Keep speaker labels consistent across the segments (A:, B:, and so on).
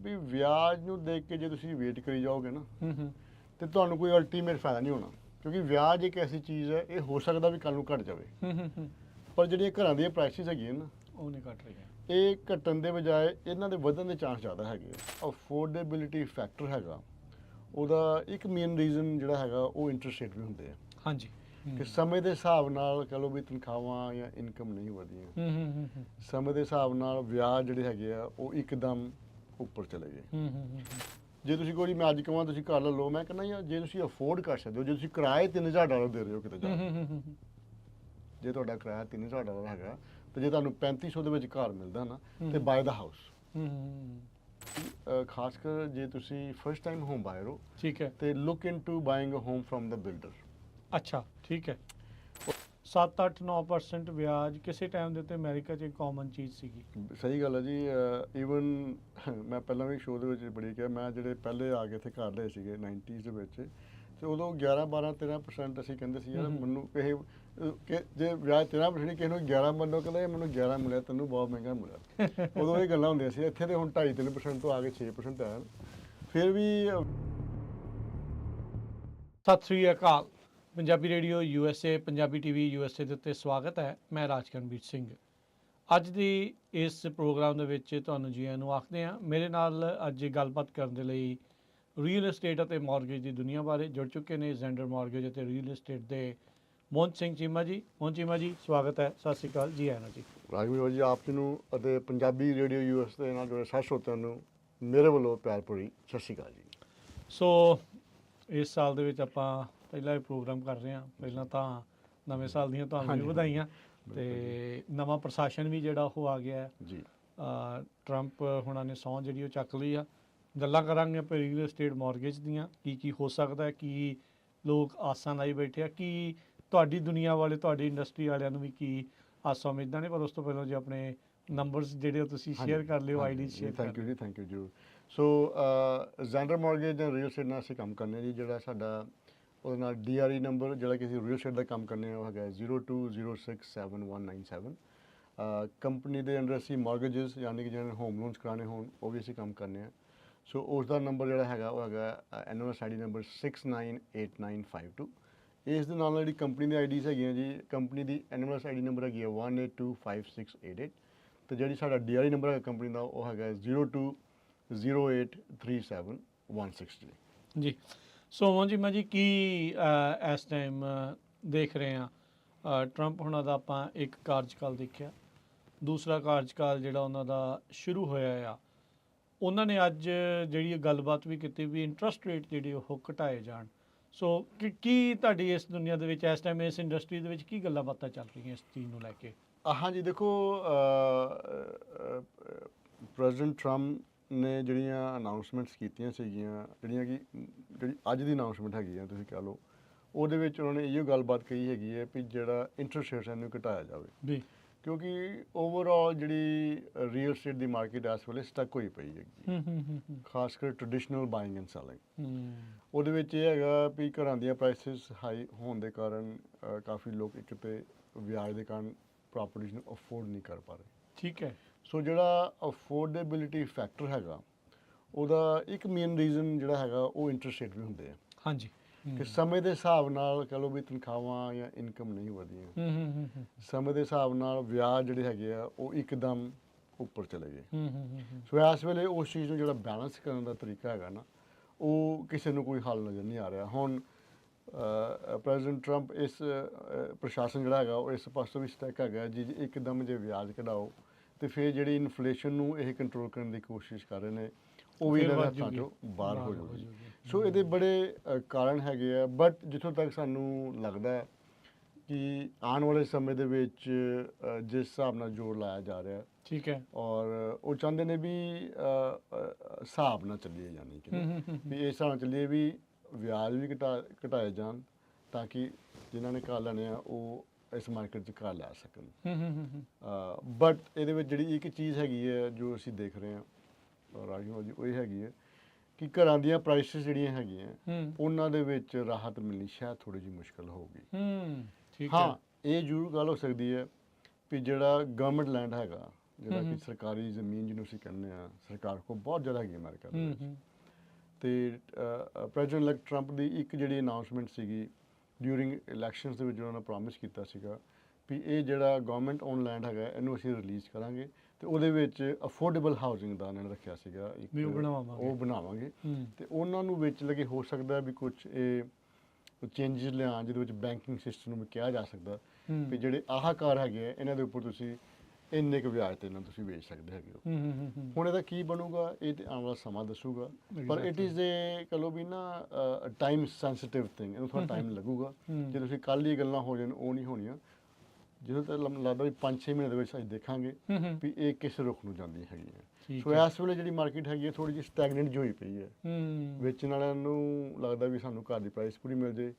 A: ਵੀ ਵਿਆਜ ਨੂੰ ਦੇਖ ਕੇ ਜੇ ਤੁਸੀਂ ਵੇਟ ਕਰੀ ਜਾਓਗੇ ਨਾ ਤੇ ਤੁਹਾਨੂੰ ਕੋਈ ਅਲਟੀਮੇਟ ਫਾਇਦਾ ਨਹੀਂ ਹੋਣਾ, ਕਿਉਂਕਿ ਵਿਆਜ ਇੱਕ ਐਸੀ ਚੀਜ਼ ਹੈ, ਇਹ ਹੋ ਸਕਦਾ ਵੀ ਕੱਲ ਨੂੰ ਘਟ ਜਾਵੇ, ਪਰ ਜਿਹੜੀਆਂ ਘਰਾਂ ਦੀਆਂ ਪ੍ਰਾਈਸਿਸ ਹੈਗੀਆਂ ਨਾ
B: ਉਹ ਨਹੀਂ ਘਟ ਰਹੀਆਂ,
A: ਇਹ ਘਟਣ ਦੇ ਬਜਾਏ ਇਹਨਾਂ ਦੇ ਵਧਣ ਦੇ ਚਾਂਸ ਜ਼ਿਆਦਾ ਹੈਗੇ ਆ। ਅਫੋਰਡੇਬਿਲਿਟੀ ਫੈਕਟਰ ਹੈਗਾ, ਉਹਦਾ ਇੱਕ ਮੇਨ ਰੀਜ਼ਨ ਜਿਹੜਾ ਹੈਗਾ ਉਹ ਇੰਟਰਸਟ ਰੇਟ ਵੀ ਹੁੰਦੇ ਆ।
B: ਹਾਂਜੀ,
A: ਕਿ ਸਮੇਂ ਦੇ ਹਿਸਾਬ ਨਾਲ ਕਹ ਲਓ ਵੀ ਤਨਖਾਹਾਂ ਜਾਂ ਇਨਕਮ ਨਹੀਂ ਵਧੀਆਂ, ਸਮੇਂ ਦੇ ਹਿਸਾਬ ਨਾਲ ਵਿਆਜ ਜਿਹੜੇ ਹੈਗੇ ਆ ਉਹ ਇੱਕਦਮ ਉੱਪਰ ਚਲੇ ਗਏ। ਜੇ ਤੁਸੀਂ ਕੋਈ ਮੈਂ ਅੱਜ ਕਹਾਂ ਤੁਸੀਂ ਘਰ ਲੈ ਲਓ, ਮੈਂ ਕਹਿੰਦਾ ਯਾਰ ਜੇ ਤੁਸੀਂ ਅਫੋਰਡ ਕਰ ਸਕਦੇ ਹੋ, ਜੇ ਤੁਸੀਂ ਕਿਰਾਏ $3000 ਦੇ ਰਹੇ ਹੋ ਕਿਤੇ ਜਾ ਕੇ, ਜੇ ਤੁਹਾਡਾ ਕਿਰਾਇਆ $3000 ਹੈਗਾ ਤੇ ਜੇ ਤੁਹਾਨੂੰ 3500 ਦੇ ਵਿੱਚ ਘਰ ਮਿਲਦਾ ਨਾ ਤੇ ਬਾਏ ਦਾ ਹਾਊਸ। ਖਾਸ ਕਰ ਜੇ ਤੁਸੀਂ ਫਸਟ ਟਾਈਮ ਹੋਮ ਬਾਇਰ ਹੋ,
B: ਠੀਕ ਹੈ,
A: ਤੇ look into buying a home firm the builder.
B: ਅੱਛਾ ਠੀਕ ਹੈ। 7-8-9% ਵਿਆਜ ਕਿਸੇ ਟਾਈਮ ਦੇ ਉੱਤੇ ਅਮਰੀਕਾ 'ਚ ਇੱਕ ਕਾਮਨ ਚੀਜ਼ ਸੀਗੀ।
A: ਸਹੀ ਗੱਲ ਹੈ ਜੀ। ਈਵਨ ਮੈਂ ਪਹਿਲਾਂ ਵੀ ਸ਼ੋਅ ਦੇ ਵਿੱਚ ਬੜੀ ਕਿਹਾ, ਮੈਂ ਜਿਹੜੇ ਪਹਿਲੇ ਆ ਕੇ ਇੱਥੇ ਘਰ ਲਏ ਸੀਗੇ 90s ਦੇ ਵਿੱਚ, ਤੇ ਉਦੋਂ 11-12-13% ਅਸੀਂ ਕਹਿੰਦੇ ਸੀ ਯਾਰ ਮੈਨੂੰ ਕਿ ਜੇ ਵਿਆਜ 13% ਕਿਸੇ ਨੂੰ 11 ਮੰਨੋ, ਕਹਿੰਦਾ ਇਹ ਮੈਨੂੰ 11 ਮਿਲਿਆ, ਤੈਨੂੰ ਬਹੁਤ ਮਹਿੰਗਾ ਮਿਲਿਆ। ਉਦੋਂ ਇਹ ਗੱਲਾਂ ਹੁੰਦੀਆਂ ਸੀ। ਇੱਥੇ ਤੇ ਹੁਣ 2.5-3% ਤੋਂ ਆ ਕੇ 6% ਆਇਆ। ਫਿਰ ਵੀ
B: ਸਤਿ ਸ੍ਰੀ ਅਕਾਲ। Punjabi radio USA, Punjabi TV USA ਦੇ ਉੱਤੇ ਸਵਾਗਤ ਹੈ। ਮੈਂ ਰਾਜਕਰਨਵੀਰ ਸਿੰਘ। ਅੱਜ ਦੀ ਇਸ ਪ੍ਰੋਗਰਾਮ ਦੇ ਵਿੱਚ ਤੁਹਾਨੂੰ ਜੀ ਆਇਆਂ ਨੂੰ ਆਖਦੇ ਹਾਂ। ਮੇਰੇ ਨਾਲ ਅੱਜ ਗੱਲਬਾਤ ਕਰਨ ਦੇ ਲਈ ਰੀਅਲ ਏਸਟੇਟ ਅਤੇ ਮਾਰਗੇਜ ਦੀ ਦੁਨੀਆ ਬਾਰੇ ਜੁੜ ਚੁੱਕੇ ਨੇ ਜ਼ੈਂਡਰ ਮਾਰਗੇਜ ਅਤੇ ਰੀਅਲ ਏਸਟੇਟ ਦੇ ਮੋਹਨ ਸਿੰਘ ਚੀਮਾ ਜੀ। ਮੋਹਨ ਚੀਮਾ ਜੀ, ਸਵਾਗਤ ਹੈ। ਸਤਿ ਸ੍ਰੀ ਅਕਾਲ, ਜੀ ਆਇਆਂ ਨੂੰ ਜੀ।
A: ਰਾਜਵੀਰ ਜੀ, ਆਪ ਜੀ ਨੂੰ ਅਤੇ ਪੰਜਾਬੀ ਰੇਡੀਓ US ਦੇ ਨਾਲ ਜੁੜੇ ਸਾਰੇ ਸਰੋਤਿਆਂ ਨੂੰ ਮੇਰੇ ਵੱਲੋਂ ਪਿਆਰ ਭਰੀ ਸਤਿ ਸ਼੍ਰੀ ਅਕਾਲ ਜੀ।
B: ਸੋ ਇਸ ਸਾਲ ਦੇ ਵਿੱਚ ਆਪਾਂ ਪਹਿਲਾ ਇਹ ਪ੍ਰੋਗਰਾਮ ਕਰ ਰਹੇ ਹਾਂ। ਪਹਿਲਾਂ ਤਾਂ ਨਵੇਂ ਸਾਲ ਦੀਆਂ ਤੁਹਾਨੂੰ ਵੀ ਵਧਾਈਆਂ, ਤੇ ਨਵਾਂ ਪ੍ਰਸ਼ਾਸਨ ਵੀ ਜਿਹੜਾ ਉਹ ਆ ਗਿਆ
A: ਜੀ।
B: ਟਰੰਪ ਹੁਣਾਂ ਨੇ ਸਹੁੰ ਜਿਹੜੀ ਉਹ ਚੱਕ ਲਈ ਆ। ਗੱਲਾਂ ਕਰਾਂਗੇ ਆਪਾਂ ਰੀਅਲ ਏਸਟੇਟ ਮਾਰਗੇਜ ਦੀਆਂ, ਕੀ ਹੋ ਸਕਦਾ ਹੈ, ਕੀ ਲੋਕ ਆਸਾਂ ਲਾਈ ਬੈਠੇ ਆ, ਕੀ ਤੁਹਾਡੀ ਦੁਨੀਆ ਵਾਲੇ, ਤੁਹਾਡੀ ਇੰਡਸਟਰੀ ਵਾਲਿਆਂ ਨੂੰ ਵੀ ਕੀ ਆਸਾਂ ਉਮੀਦਾਂ ਨੇ। ਪਰ ਉਸ ਤੋਂ ਪਹਿਲਾਂ ਜੇ ਆਪਣੇ ਨੰਬਰਸ ਜਿਹੜੇ ਉਹ ਤੁਸੀਂ ਸ਼ੇਅਰ ਕਰ ਲਿਓ, ਆਈਡੀ ਸ਼ੇਅਰ ਕਰ
A: ਥੈਂਕ ਯੂ ਜੀ, ਥੈਂਕ ਯੂ ਜੀ। ਸੋ ਜ਼ੈਂਡਰ ਮਾਰਗੇਜ ਜਾਂ ਰੀਅਲ ਏਸਟੇਟ ਨਾਲ ਅਸੀਂ ਕੰਮ ਕਰਨੇ ਜੀ। ਜਿਹੜਾ ਸਾਡਾ ਉਹਦੇ ਨਾਲ DRE ਨੰਬਰ ਜਿਹੜਾ ਕਿ ਅਸੀਂ ਰੀਅਲ ਏਸਟੇਟ ਦਾ ਕੰਮ ਕਰਨੇ ਉਹ ਹੈਗਾ 02067197। ਕੰਪਨੀ ਦੇ ਅੰਡਰ ਅਸੀਂ ਮਾਰਗੇਜਸ ਯਾਨੀ ਕਿ ਜਿਹਨਾਂ ਨੇ ਹੋਮ ਲੋਨਸ ਕਰਾਉਣੇ ਹੋਣ ਉਹ ਵੀ ਅਸੀਂ ਕੰਮ ਕਰਨੇ ਆ। ਸੋ ਉਸ ਦਾ ਨੰਬਰ ਜਿਹੜਾ ਹੈਗਾ ਉਹ ਹੈਗਾ NMLS ID ਨੰਬਰ 698952। ਇਸ ਦੇ ਨਾਲ ਜਿਹੜੀ ਕੰਪਨੀ ਦੀ ਆਈਡੀਜ਼ ਹੈਗੀਆਂ ਜੀ, ਕੰਪਨੀ ਦੀ NMLS ID ਨੰਬਰ ਹੈਗੀ ਹੈ 1825688, ਤੇ ਜਿਹੜੀ ਸਾਡਾ DRE ਨੰਬਰ ਹੈਗਾ ਕੰਪਨੀ ਦਾ ਉਹ ਹੈਗਾ 02083716
B: ਜੀ। ਸੋ ਮੋਹਨ ਚੀਮਾ ਜੀ, ਕੀ ਇਸ ਟਾਈਮ ਦੇਖ ਰਹੇ ਹਾਂ ਟਰੰਪ ਹੁਣਾਂ ਦਾ ਆਪਾਂ ਇੱਕ ਕਾਰਜਕਾਲ ਦੇਖਿਆ, ਦੂਸਰਾ ਕਾਰਜਕਾਲ ਜਿਹੜਾ ਉਹਨਾਂ ਦਾ ਸ਼ੁਰੂ ਹੋਇਆ ਆ, ਉਹਨਾਂ ਨੇ ਅੱਜ ਜਿਹੜੀ ਗੱਲਬਾਤ ਵੀ ਕੀਤੀ ਵੀ ਇੰਟਰਸਟ ਰੇਟ ਜਿਹੜੇ ਉਹ ਘਟਾਏ ਜਾਣ। ਸੋ ਕੀ ਤੁਹਾਡੀ ਇਸ ਦੁਨੀਆ ਦੇ ਵਿੱਚ ਇਸ ਟਾਈਮ ਇਸ ਇੰਡਸਟਰੀ ਦੇ ਵਿੱਚ ਕੀ ਗੱਲਾਂ ਬਾਤਾਂ ਚੱਲ ਰਹੀਆਂ ਇਸ ਚੀਜ਼ ਨੂੰ ਲੈ ਕੇ?
A: ਹਾਂਜੀ ਦੇਖੋ, ਪ੍ਰੈਜ਼ੀਡੈਂਟ ਟਰੰਪ ਨੇ ਜਿਹੜੀਆਂ ਅਨਾਊਂਸਮੈਂਟਸ ਕੀਤੀਆਂ ਸੀਗੀਆਂ, ਜਿਹੜੀ ਅੱਜ ਦੀ ਅਨਾਊਂਸਮੈਂਟ ਹੈਗੀ ਆ ਤੁਸੀਂ ਕਹਿ ਲਓ, ਉਹਦੇ ਵਿੱਚ ਉਹਨਾਂ ਨੇ ਇਹੋ ਗੱਲਬਾਤ ਕਹੀ ਹੈਗੀ ਹੈ ਵੀ ਜਿਹੜਾ ਇੰਟਰਸਟ ਰੇਟ ਇਹਨੂੰ ਘਟਾਇਆ ਜਾਵੇ
B: ਜੀ,
A: ਕਿਉਂਕਿ ਓਵਰਆਲ ਜਿਹੜੀ ਰੀਅਲ ਏਸਟੇਟ ਦੀ ਮਾਰਕੀਟ ਇਸ ਵੇਲੇ ਸਟਕ ਹੋਈ ਪਈ ਹੈਗੀ, ਖਾਸ ਕਰ ਟ੍ਰੈਡੀਸ਼ਨਲ ਬਾਇੰਗ ਐਂਡ ਸੈਲਿੰਗ। ਉਹਦੇ ਵਿੱਚ ਇਹ ਹੈਗਾ ਵੀ ਘਰਾਂ ਦੀਆਂ ਪ੍ਰਾਈਸਿਸ ਹਾਈ ਹੋਣ ਦੇ ਕਾਰਨ ਕਾਫੀ ਲੋਕ ਇੱਕ ਤੇ ਵਿਆਜ ਦੇ ਕਾਰਨ ਪ੍ਰੋਪਰਟੀਜ਼ ਨੂੰ ਅਫੋਰਡ ਨਹੀਂ ਕਰ ਪਾ ਰਹੇ।
B: ਠੀਕ ਹੈ।
A: ਸੋ ਜਿਹੜਾ ਅਫੋਰਡੇਬਿਲਿਟੀ ਫੈਕਟਰ ਹੈਗਾ, ਉਹਦਾ ਇੱਕ ਮੇਨ ਰੀਜ਼ਨ ਜਿਹੜਾ ਹੈਗਾ ਉਹ ਇੰਟਰਸਟ ਰੇਟ ਵੀ ਹੁੰਦੇ ਆ।
B: ਹਾਂਜੀ,
A: ਕਿ ਸਮੇਂ ਦੇ ਹਿਸਾਬ ਨਾਲ ਕਹ ਲਓ ਵੀ ਤਨਖਾਹਾਂ ਜਾਂ ਇਨਕਮ ਨਹੀਂ ਵਧੀਆਂ, ਸਮੇਂ ਦੇ ਹਿਸਾਬ ਨਾਲ ਵਿਆਜ ਜਿਹੜੇ ਹੈਗੇ ਆ ਉਹ ਇੱਕਦਮ ਉੱਪਰ ਚਲੇ ਗਏ। ਸੋ ਇਸ ਵੇਲੇ ਉਸ ਚੀਜ਼ ਨੂੰ ਜਿਹੜਾ ਬੈਲੈਂਸ ਕਰਨ ਦਾ ਤਰੀਕਾ ਹੈਗਾ ਨਾ, ਉਹ ਕਿਸੇ ਨੂੰ ਕੋਈ ਹੱਲ ਨਜ਼ਰ ਨਹੀਂ ਆ ਰਿਹਾ। ਹੁਣ ਪ੍ਰੈਜ਼ੀਡੈਂਟ ਟਰੰਪ ਇਸ ਪ੍ਰਸ਼ਾਸਨ ਜਿਹੜਾ ਹੈਗਾ ਉਹ ਇਸ ਪਾਸੋਂ ਵੀ ਸਟੈਕ ਹੈਗਾ ਜੀ, ਇੱਕਦਮ ਜੇ ਵਿਆਜ ਕਢਾਓ ਤੇ ਫਿਰ ਜਿਹੜੀ ਇਨਫਲੇਸ਼ਨ ਨੂੰ ਇਹ ਕੰਟਰੋਲ ਕਰਨ ਦੀ ਕੋਸ਼ਿਸ਼ ਕਰ ਰਹੇ ਨੇ, ਉਹ ਵੀ ਇਹਨਾਂ ਦੇ ਹੱਥਾਂ 'ਚੋਂ ਬਾਹਰ ਹੋ ਜਾਊਗੀ। ਸੋ ਇਹਦੇ ਬੜੇ ਕਾਰਨ ਹੈਗੇ ਆ, ਬਟ ਜਿੱਥੋਂ ਤੱਕ ਸਾਨੂੰ ਲੱਗਦਾ ਹੈ ਕਿ ਆਉਣ ਵਾਲੇ ਸਮੇਂ ਦੇ ਵਿੱਚ ਜਿਸ ਹਿਸਾਬ ਨਾਲ ਜ਼ੋਰ ਲਾਇਆ ਜਾ ਰਿਹਾ,
B: ਠੀਕ ਹੈ,
A: ਔਰ ਉਹ ਚਾਹੁੰਦੇ ਨੇ ਵੀ ਹਿਸਾਬ ਨਾਲ ਚੱਲੀਏ, ਯਾਨੀ ਕਿ ਵੀ ਇਸ ਹਿਸਾਬ ਨਾਲ ਚੱਲੀਏ ਵੀ ਵਿਆਜ ਵੀ ਘਟਾਏ ਜਾਣ ਤਾਂ ਕਿ ਜਿਨ੍ਹਾਂ ਨੇ ਘਰ ਲੈਣੇ ਆ ਉਹ ਇਸ ਮਾਰਕੀਟ 'ਚ ਘਰ ਲੈ ਸਕਣ। ਬਟ ਇਹਦੇ ਵਿੱਚ ਜਿਹੜੀ ਇੱਕ ਚੀਜ਼ ਹੈਗੀ ਹੈ ਜੋ ਅਸੀਂ ਦੇਖ ਰਹੇ ਹਾਂ ਰਾਜੂ ਜੀ, ਉਹ ਇਹ ਹੈਗੀ ਹੈ ਕਿ ਘਰਾਂ ਦੀਆਂ ਪ੍ਰਾਈਸਿਸ ਜਿਹੜੀਆਂ ਹੈਗੀਆਂ ਉਹਨਾਂ ਦੇ ਵਿੱਚ ਰਾਹਤ ਮਿਲਣੀ ਸ਼ਾਇਦ ਥੋੜ੍ਹੀ ਜਿਹੀ ਮੁਸ਼ਕਿਲ ਹੋਊਗੀ। ਹਾਂ, ਇਹ ਜ਼ਰੂਰ ਗੱਲ ਹੋ ਸਕਦੀ ਹੈ ਵੀ ਜਿਹੜਾ ਗਵਰਨਮੈਂਟ ਲੈਂਡ ਹੈਗਾ ਜਿਹੜਾ ਕਿ ਸਰਕਾਰੀ ਜ਼ਮੀਨ ਜਿਹਨੂੰ ਅਸੀਂ ਕਹਿੰਦੇ ਆ ਸਰਕਾਰ ਕੋਲ ਬਹੁਤ ਜ਼ਿਆਦਾ ਹੈਗੀ ਅਮਰੀਕਾ ਦੇ ਵਿੱਚ। ਤੇ ਪ੍ਰੈਜ਼ੀਡੈਂਟ ਇਲੈਕਟ ਟਰੰਪ ਦੀ ਇੱਕ ਜਿਹੜੀ ਅਨਾਉਂਸਮੈਂਟ ਸੀਗੀ ਡਿਊਰਿੰਗ ਇਲੈਕਸ਼ਨਸ ਦੇ ਵਿੱਚ ਉਹਨਾਂ ਨੇ ਪ੍ਰੋਮਿਸ ਕੀਤਾ ਸੀਗਾ ਵੀ ਇਹ ਜਿਹੜਾ ਗਵਰਨਮੈਂਟ ਓਨ ਲੈਂਡ ਹੈਗਾ ਇਹਨੂੰ ਅਸੀਂ ਰਿਲੀਜ਼ ਕਰਾਂਗੇ ਤੇ ਉਹਦੇ ਵਿੱਚ ਅਫੋਰਡੇਬਲ ਹਾਊਸਿੰਗ ਦਾ ਇਹਨਾਂ ਨੇ ਰੱਖਿਆ ਸੀਗਾ
B: ਵੀ ਉਹ
A: ਬਣਾਵਾਂਗੇ ਤੇ ਉਹਨਾਂ ਨੂੰ ਵਿੱਚ ਲਗੇ ਹੋ ਸਕਦਾ ਵੀ ਕੁਝ ਇਹ ਚੇਂਜਸ ਲਿਆਉਣ ਜਿਹਦੇ ਵਿੱਚ ਬੈਂਕਿੰਗ ਸਿਸਟਮ ਨੂੰ ਵੀ ਕਿਹਾ ਜਾ ਸਕਦਾ ਵੀ ਜਿਹੜੇ ਆਹ ਕਾਰ ਹੈਗੇ ਆ ਇਹਨਾਂ ਦੇ ਉੱਪਰ ਤੁਸੀਂ ਇੰਨੇ ਕੁ ਵਿਆਜ ਤੇ ਇਹਨਾਂ ਤੁਸੀਂ ਵੇਚ ਸਕਦੇ ਹੈਗੇ ਹੋ। ਹੁਣ ਇਹਦਾ ਕੀ ਬਣੂਗਾ ਇਹ ਤੇ ਆਉਣ ਵਾਲਾ ਸਮਾਂ ਦੱਸੂਗਾ, ਪਰ ਇਟ ਇਜ਼ ਏ ਕਹੋ ਵੀ ਨਾ ਟਾਈਮ ਸੈਂਸਿਟਿਵ ਥਿੰਗ, ਇਹਨੂੰ ਥੋੜਾ ਟਾਈਮ ਲੱਗੂਗਾ। ਜੇ ਤੁਸੀਂ ਕੱਲ ਹੀ ਗੱਲਾਂ ਹੋ ਜਾਣ ਉਹ ਨਹੀਂ ਹੋਣੀਆਂ, ਜਦੋਂ ਤੱਕ ਲੱਗਦਾ ਵੀ 5-6 ਮਹੀਨੇ ਦੇ ਵਿੱਚ ਅਸੀਂ ਦੇਖਾਂਗੇ ਵੀ ਇਹ ਕਿਸ ਰੁਖ ਨੂੰ ਜਾਂਦੀ ਹੈਗੀ ਹੈ। ਸੋ ਇਸ ਵੇਲੇ ਜਿਹੜੀ ਮਾਰਕੀਟ ਹੈਗੀ ਹੈ ਥੋੜੀ ਜਿਹੀ ਸਟੈਗਨੈਂਟ ਜਿਹੀ ਹੋਈ ਪਈ ਹੈ। ਵੇਚਣ ਵਾਲਿਆਂ ਨੂੰ ਲੱਗਦਾ ਵੀ ਸਾਨੂੰ ਘਰ ਦੀ ਪ੍ਰਾਈਸ ਪੂਰੀ ਮਿਲ ਜੇ,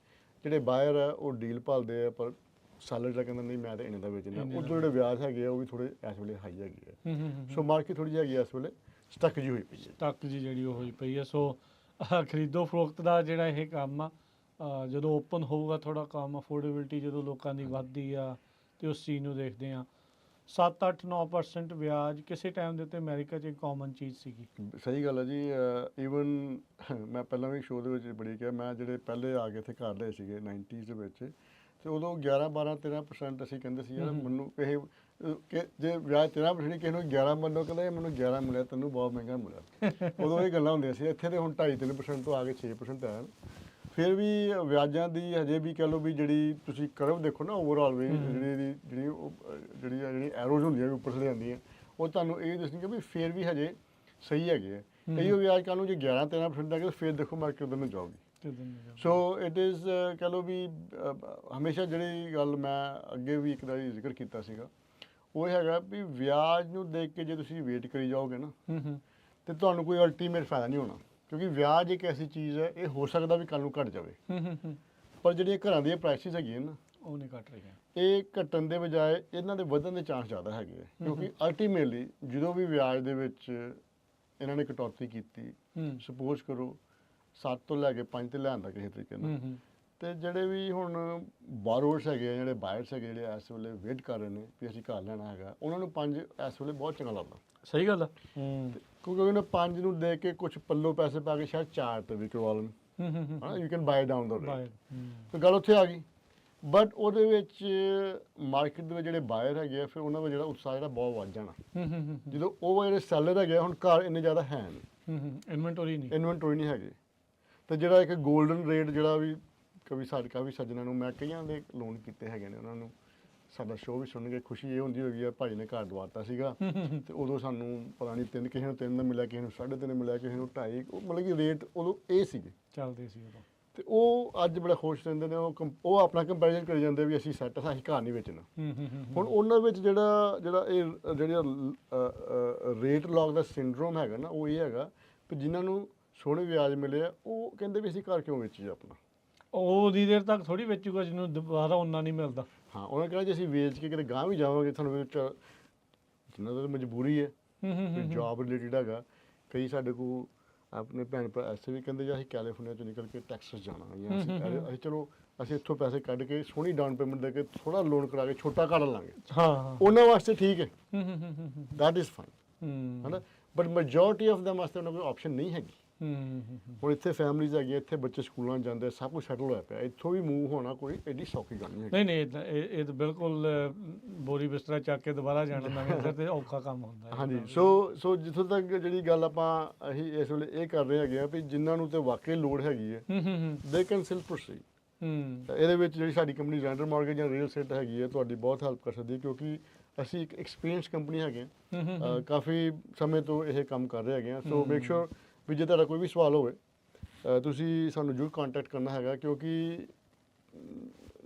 A: ਜਿਹੜੇ ਬਾਇਰ ਆ ਉਹ ਡੀਲ ਭਾਲਦੇ ਆ, ਪਰ ਸੈਲਰ ਜਿਹੜਾ ਕਹਿੰਦਾ ਨਹੀਂ ਮੈਂ ਤਾਂ ਇੰਨੇ ਦਾ ਵੇਚਣਾ। ਉਹ ਜਿਹੜੇ ਵਿਆਜ ਹੈਗੇ ਆ ਉਹ ਵੀ ਥੋੜੇ ਇਸ ਵੇਲੇ ਹਾਈ ਹੈਗੇ ਆ। ਸੋ ਮਾਰਕੀਟ ਥੋੜੀ ਜਿਹੀ ਹੈਗੀ ਆ ਇਸ ਵੇਲੇ ਸਟਕ ਜਿਹੀ ਹੋਈ ਪਈ ਹੈ।
B: ਸਟਕ ਜੀ ਜਿਹੜੀ ਉਹ ਹੋਈ ਪਈ ਹੈ। ਸੋ ਖਰੀਦੋ ਫਰੋਖਤ ਦਾ ਜਿਹੜਾ ਇਹ ਕੰਮ ਆ ਜਦੋਂ ਓਪਨ ਹੋਊਗਾ ਥੋੜਾ ਕੰਮ, ਅਫੋਰਡੇਬਿਲਟੀ ਜਦੋਂ ਲੋਕਾਂ ਦੀ ਵੱਧਦੀ ਆ ਤੇ ਉਸ ਚੀਜ਼ ਨੂੰ ਦੇਖਦੇ ਆ। 7-8-9% ਵਿਆਜ ਕਿਸੇ ਟਾਈਮ ਦੇ ਉੱਤੇ ਅਮਰੀਕਾ 'ਚ ਇੱਕ ਕਾਮਨ ਚੀਜ਼ ਸੀਗੀ।
A: ਸਹੀ ਗੱਲ ਹੈ ਜੀ। ਈਵਨ ਮੈਂ ਪਹਿਲਾਂ ਵੀ ਸ਼ੋਅ ਦੇ ਵਿੱਚ ਬੜੀ ਕਿਹਾ, ਮੈਂ ਜਿਹੜੇ ਪਹਿਲੇ ਆ ਕੇ ਇੱਥੇ ਘਰ ਲਏ ਸੀਗੇ 90s ਦੇ ਵਿੱਚ, ਤੇ ਉਦੋਂ 11-12-13% ਅਸੀਂ ਕਹਿੰਦੇ ਸੀ ਯਾਰ ਮੈਨੂੰ ਕਿ ਜੇ ਵਿਆਜ 13% ਕਿਸੇ ਨੂੰ 11 ਮੰਨੋ, ਕਹਿੰਦਾ ਮੈਨੂੰ 11 ਮਿਲਿਆ ਤੈਨੂੰ ਬਹੁਤ ਮਹਿੰਗਾ ਮਿਲਿਆ। ਉਦੋਂ ਇਹ ਗੱਲਾਂ ਹੁੰਦੀਆਂ ਸੀ। ਇੱਥੇ ਤੇ ਹੁਣ 2.5-3% ਤੋਂ ਆ ਕੇ 6% ਆਇਆ। ਫਿਰ ਵੀ ਵਿਆਜਾਂ ਦੀ ਹਜੇ ਵੀ ਕਹਿ ਲਓ ਵੀ ਜਿਹੜੀ ਤੁਸੀਂ ਕਰਵ ਦੇਖੋ ਨਾ ਓਵਰਆਲ ਵੀ ਜਿਹੜੀ ਐਰੋਜ਼ ਹੁੰਦੀਆਂ ਵੀ ਉੱਪਰ ਥੱਲੇ ਜਾਂਦੀਆਂ, ਉਹ ਤੁਹਾਨੂੰ ਇਹ ਦੱਸਣਗੇ ਵੀ ਫਿਰ ਵੀ ਹਜੇ ਸਹੀ ਹੈਗੇ ਆ। ਇਹੀ ਵਿਆਜ ਕੱਲ੍ਹ ਨੂੰ ਜੇ 11-13% ਦਾ ਫਿਰ ਦੇਖੋ ਮਾਰਕੀਟ ਉਧਰ ਨੂੰ ਜਾਊਗੀ। ਸੋ ਇਟ ਇਜ਼ ਕਹਿ ਲਓ ਵੀ ਹਮੇਸ਼ਾ ਜਿਹੜੀ ਗੱਲ ਮੈਂ ਅੱਗੇ ਵੀ ਇੱਕ ਵਾਰੀ ਜ਼ਿਕਰ ਕੀਤਾ ਸੀਗਾ ਉਹ ਹੈਗਾ ਵੀ ਵਿਆਜ ਨੂੰ ਦੇਖ ਕੇ ਜੇ ਤੁਸੀਂ ਵੇਟ ਕਰੀ ਜਾਓਗੇ ਨਾ ਤੇ ਤੁਹਾਨੂੰ ਕੋਈ ਅਲਟੀਮੇਟ ਫਾਇਦਾ ਨਹੀਂ ਹੋਣਾ, ਕਿਉਂਕਿ ਵਿਆਜ ਇੱਕ ਐਸੀ ਚੀਜ਼ ਹੈ ਇਹ ਹੋ ਸਕਦਾ ਵੀ ਕੱਲ੍ਹ ਨੂੰ ਘਟ ਜਾਵੇ, ਪਰ ਜਿਹੜੀਆਂ ਘਰਾਂ ਦੀਆਂ ਪ੍ਰਾਈਸਿਸ ਹੈਗੀਆਂ ਨਾ
B: ਉਹ ਨਹੀਂ ਘਟ ਰਹੀਆਂ।
A: ਇਹ ਘਟਣ ਦੇ ਬਜਾਏ ਇਹਨਾਂ ਦੇ ਵਧਣ ਦੇ ਚਾਂਸ ਜ਼ਿਆਦਾ ਹੈਗੇ ਆ, ਕਿਉਂਕਿ ਅਲਟੀਮੇਟਲੀ ਜਦੋਂ ਵੀ ਵਿਆਜ ਦੇ ਵਿੱਚ ਇਹਨਾਂ ਨੇ ਕਟੌਤੀ ਕੀਤੀ, ਸਪੋਜ਼ ਕਰੋ 7 ਤੋਂ ਲੈ ਕੇ 5 ਤੇ ਲਿਆਂਦਾ ਕਿਸੇ ਤਰੀਕੇ ਨਾਲ, ਤੇ ਜਿਹੜੇ ਵੀ ਹੁਣ ਬਾਰੋਰਸ ਹੈਗੇ ਆ, ਜਿਹੜੇ ਬਾਇਰਸ ਹੈਗੇ ਜਿਹੜੇ ਇਸ ਵੇਲੇ ਵੇਟ ਕਰ ਰਹੇ ਨੇ ਵੀ ਅਸੀਂ ਘਰ ਲੈਣਾ ਹੈਗਾ, ਉਹਨਾਂ ਨੂੰ 5 ਇਸ ਵੇਲੇ ਬਹੁਤ ਚੰਗਾ ਲੱਗਦਾ।
B: ਸਹੀ ਗੱਲ ਆ।
A: ਕਿਉਂਕਿ ਉਹਨੇ 5 ਨੂੰ ਦੇ ਕੇ ਕੁਝ ਪੱਲੋ ਪੈਸੇ ਪਾ ਕੇ ਸ਼ਾਇਦ 4 ਤੇ ਵੀ ਕਰਵਾ ਲੈਣ, you can buy down the rate. ਤੇ ਗੱਲ ਉੱਥੇ ਆ ਗਈ, ਬਟ ਉਹਦੇ ਵਿੱਚ ਮਾਰਕੀਟ ਦੇ ਵਿੱਚ ਜਿਹੜੇ ਬਾਇਰ ਹੈਗੇ ਆ ਫਿਰ ਉਹਨਾਂ ਦਾ ਜਿਹੜਾ ਉਤਸ਼ਾਹ ਜਿਹੜਾ ਬਹੁਤ ਵੱਧ ਜਾਣਾ। ਜਦੋਂ ਉਹ ਜਿਹੜੇ ਸੈਲਰ ਹੈਗੇ ਹੁਣ ਘਰ ਇੰਨੇ ਜ਼ਿਆਦਾ ਹੈ ਨਹੀਂ, ਇਨਵੈਂਟਰੀ ਨਹੀਂ ਹੈਗੇ, ਤੇ ਜਿਹੜਾ ਇੱਕ 골ਡਨ ਰੇਟ ਜਿਹੜਾ ਵੀ ਕਾਫੀ ਸੱਜਣਾਂ ਨੂੰ ਮੈਂ ਕਈਆਂ ਦੇ ਲੋਨ ਕੀਤੇ ਹੈਗੇ ਨੇ, ਉਹਨਾਂ ਨੂੰ ਸਾਡਾ ਸ਼ੋਅ ਵੀ ਸੁਣ ਕੇ ਖੁਸ਼ੀ ਇਹ ਹੁੰਦੀ ਹੋਈ ਆ ਭਾਈ ਨੇ ਘਰ ਦਵਾਤਾ ਸੀਗਾ ਤੇ ਉਦੋਂ ਸਾਨੂੰ ਪਤਾ ਨਹੀਂ ਕਿਸੇ ਨੂੰ 3 ਦਾ ਮਿਲਿਆ, ਕਿਸੇ ਨੂੰ 3.5 ਮਿਲਿਆ, ਕਿਸੇ ਨੂੰ 2.5, ਉਹ ਮਤਲਬ ਕਿ ਰੇਟ ਉਦੋਂ ਇਹ ਸੀਗੇ
B: ਚੱਲਦੇ ਸੀ ਉਦੋਂ, ਤੇ
A: ਉਹ ਅੱਜ ਬੜਾ ਖੁਸ਼ ਰਹਿੰਦੇ ਨੇ। ਉਹ ਆਪਣਾ ਕੰਪੈਰੀਜ਼ਨ ਕਰੀ ਜਾਂਦੇ ਵੀ ਅਸੀਂ ਸੈੱਟ ਅਸੀਂ ਘਰ ਨਹੀਂ ਵੇਚਣਾ। ਹੁਣ ਉਹਨਾਂ ਵਿੱਚ ਜਿਹੜਾ ਰੇਟ ਲੌਕ ਦਾ ਸਿੰਡਰੋਮ ਹੈਗਾ ਨਾ, ਉਹ ਇਹ ਹੈਗਾ ਵੀ ਜਿਨ੍ਹਾਂ ਨੂੰ ਸੋਹਣੇ ਵਿਆਜ ਮਿਲੇ ਆ ਉਹ ਕਹਿੰਦੇ ਵੀ ਅਸੀਂ ਘਰ ਕਿਉਂ ਵੇਚੀਏ ਆਪਣਾ।
B: ਉਹਦੀ ਦੇਰ ਤੱਕ ਥੋੜੀ ਵੇਚੂਗਾ ਜਿਹਨੂੰ ਦੁਬਾਰਾ ਉਹਨਾਂ ਨਹੀਂ ਮਿਲਦਾ।
A: ਹਾਂ, ਉਹਨਾਂ ਕਹਿੰਦਾ ਜੇ ਅਸੀਂ ਵੇਚ ਕੇ ਕਿਤੇ ਗਾਂਹ ਵੀ ਜਾਵਾਂਗੇ ਤੁਹਾਨੂੰ ਜਿੰਨਾ ਤਾਂ ਮਜਬੂਰੀ ਹੈ, ਜੌਬ ਰਿਲੇਟਿਡ ਹੈਗਾ। ਕਈ ਸਾਡੇ ਕੋਲ ਆਪਣੇ ਭੈਣ ਭਰਾ ਐਸੇ ਵੀ ਕਹਿੰਦੇ ਜਾਂ ਅਸੀਂ ਕੈਲੀਫੋਰਨੀਆ ਤੋਂ ਨਿਕਲ ਕੇ ਟੈਕਸਸ ਜਾਣਾ, ਜਾਂ ਅਸੀਂ ਚਲੋ ਅਸੀਂ ਇੱਥੋਂ ਪੈਸੇ ਕੱਢ ਕੇ ਸੋਹਣੀ ਡਾਊਨ ਪੇਮੈਂਟ ਦੇ ਕੇ ਥੋੜਾ ਲੋਨ ਕਰਾ ਕੇ ਛੋਟਾ ਘਰ ਲਾਂਗੇ। ਹਾਂ, ਉਹਨਾਂ ਵਾਸਤੇ ਠੀਕ ਹੈ, ਦੈਟ ਇਜ਼ ਫਾਈਨ, ਹੈ ਨਾ। ਬਟ ਮੈਜੋਰਟੀ ਆਫ ਦਮ ਵਾਸਤੇ ਉਹਨਾਂ ਕੋਈ ਆਪਸ਼ਨ ਨਹੀਂ ਹੈਗੀ। ਹੁਣ ਇੱਥੇ ਫੈਮਿਲੀਜ਼ ਹੈਗੀਆਂ, ਇੱਥੇ ਬੱਚੇ ਸਕੂਲਾਂ ਜਾਂਦੇ, ਸਭ ਕੁਝ ਸੈਟਲ ਹੋਇਆ ਪਿਆ, ਇੱਥੋਂ ਵੀ ਮੂਵ ਹੋਣਾ ਕੋਈ ਐਡੀ ਸੌਖੀ ਗੱਲ ਨਹੀਂ ਹੈਗੀ।
B: ਨਹੀਂ ਇਹ ਤਾਂ ਬਿਲਕੁਲ ਬੋਰੀ ਬਿਸਤਰਾ ਚੱਕ ਕੇ ਦੁਬਾਰਾ ਜਾਣਾ ਨਵੇਂ ਸਿਰ ਤੇ ਔਖਾ ਕੰਮ ਹੁੰਦਾ ਹੈ।
A: ਹਾਂਜੀ, ਸੋ ਜਿੱਥੋਂ ਤੱਕ ਜਿਹੜੀ ਗੱਲ ਆਪਾਂ ਅਸੀਂ ਇਸ ਵੇਲੇ ਇਹ ਕਰ ਰਹੇ ਹੈਗੇ ਆ ਵੀ ਜਿਨ੍ਹਾਂ ਨੂੰ ਤੇ ਵਾਕਈ ਲੋੜ ਹੈਗੀ ਹੈ ਦੇ ਕੈਨ ਸਟਿਲ ਪ੍ਰੋਸੀਡ। ਇਹਦੇ ਵਿੱਚ ਜਿਹੜੀ ਸਾਡੀ ਕੰਪਨੀ ਰੈਂਡਰ ਮਾਰਗੇਜ ਜਾਂ ਰੀਅਲ ਸਟੇਟ ਹੈਗੀ ਹੈ ਤੁਹਾਡੀ ਬਹੁਤ ਹੈਲਪ ਕਰ ਸਕਦੀ ਹੈ, ਕਿਉਂਕਿ ਅਸੀਂ ਇੱਕ ਐਕਸਪੀਰੀਅੰਸ ਕੰਪਨੀ ਹੈਗੇ ਹਾਂ, ਕਾਫੀ ਸਮੇਂ ਤੋਂ ਇਹ ਕੰਮ ਕਰ ਰਹੇ ਹੈਗੇ ਆ। ਸੋ ਮੇਕ ਸ਼ੋਰ ਵੀ ਜੇ ਤੁਹਾਡਾ ਕੋਈ ਵੀ ਸਵਾਲ ਹੋਵੇ ਤੁਸੀਂ ਸਾਨੂੰ ਜ਼ਰੂਰ ਕੰਟੈਕਟ ਕਰਨਾ ਹੈਗਾ, ਕਿਉਂਕਿ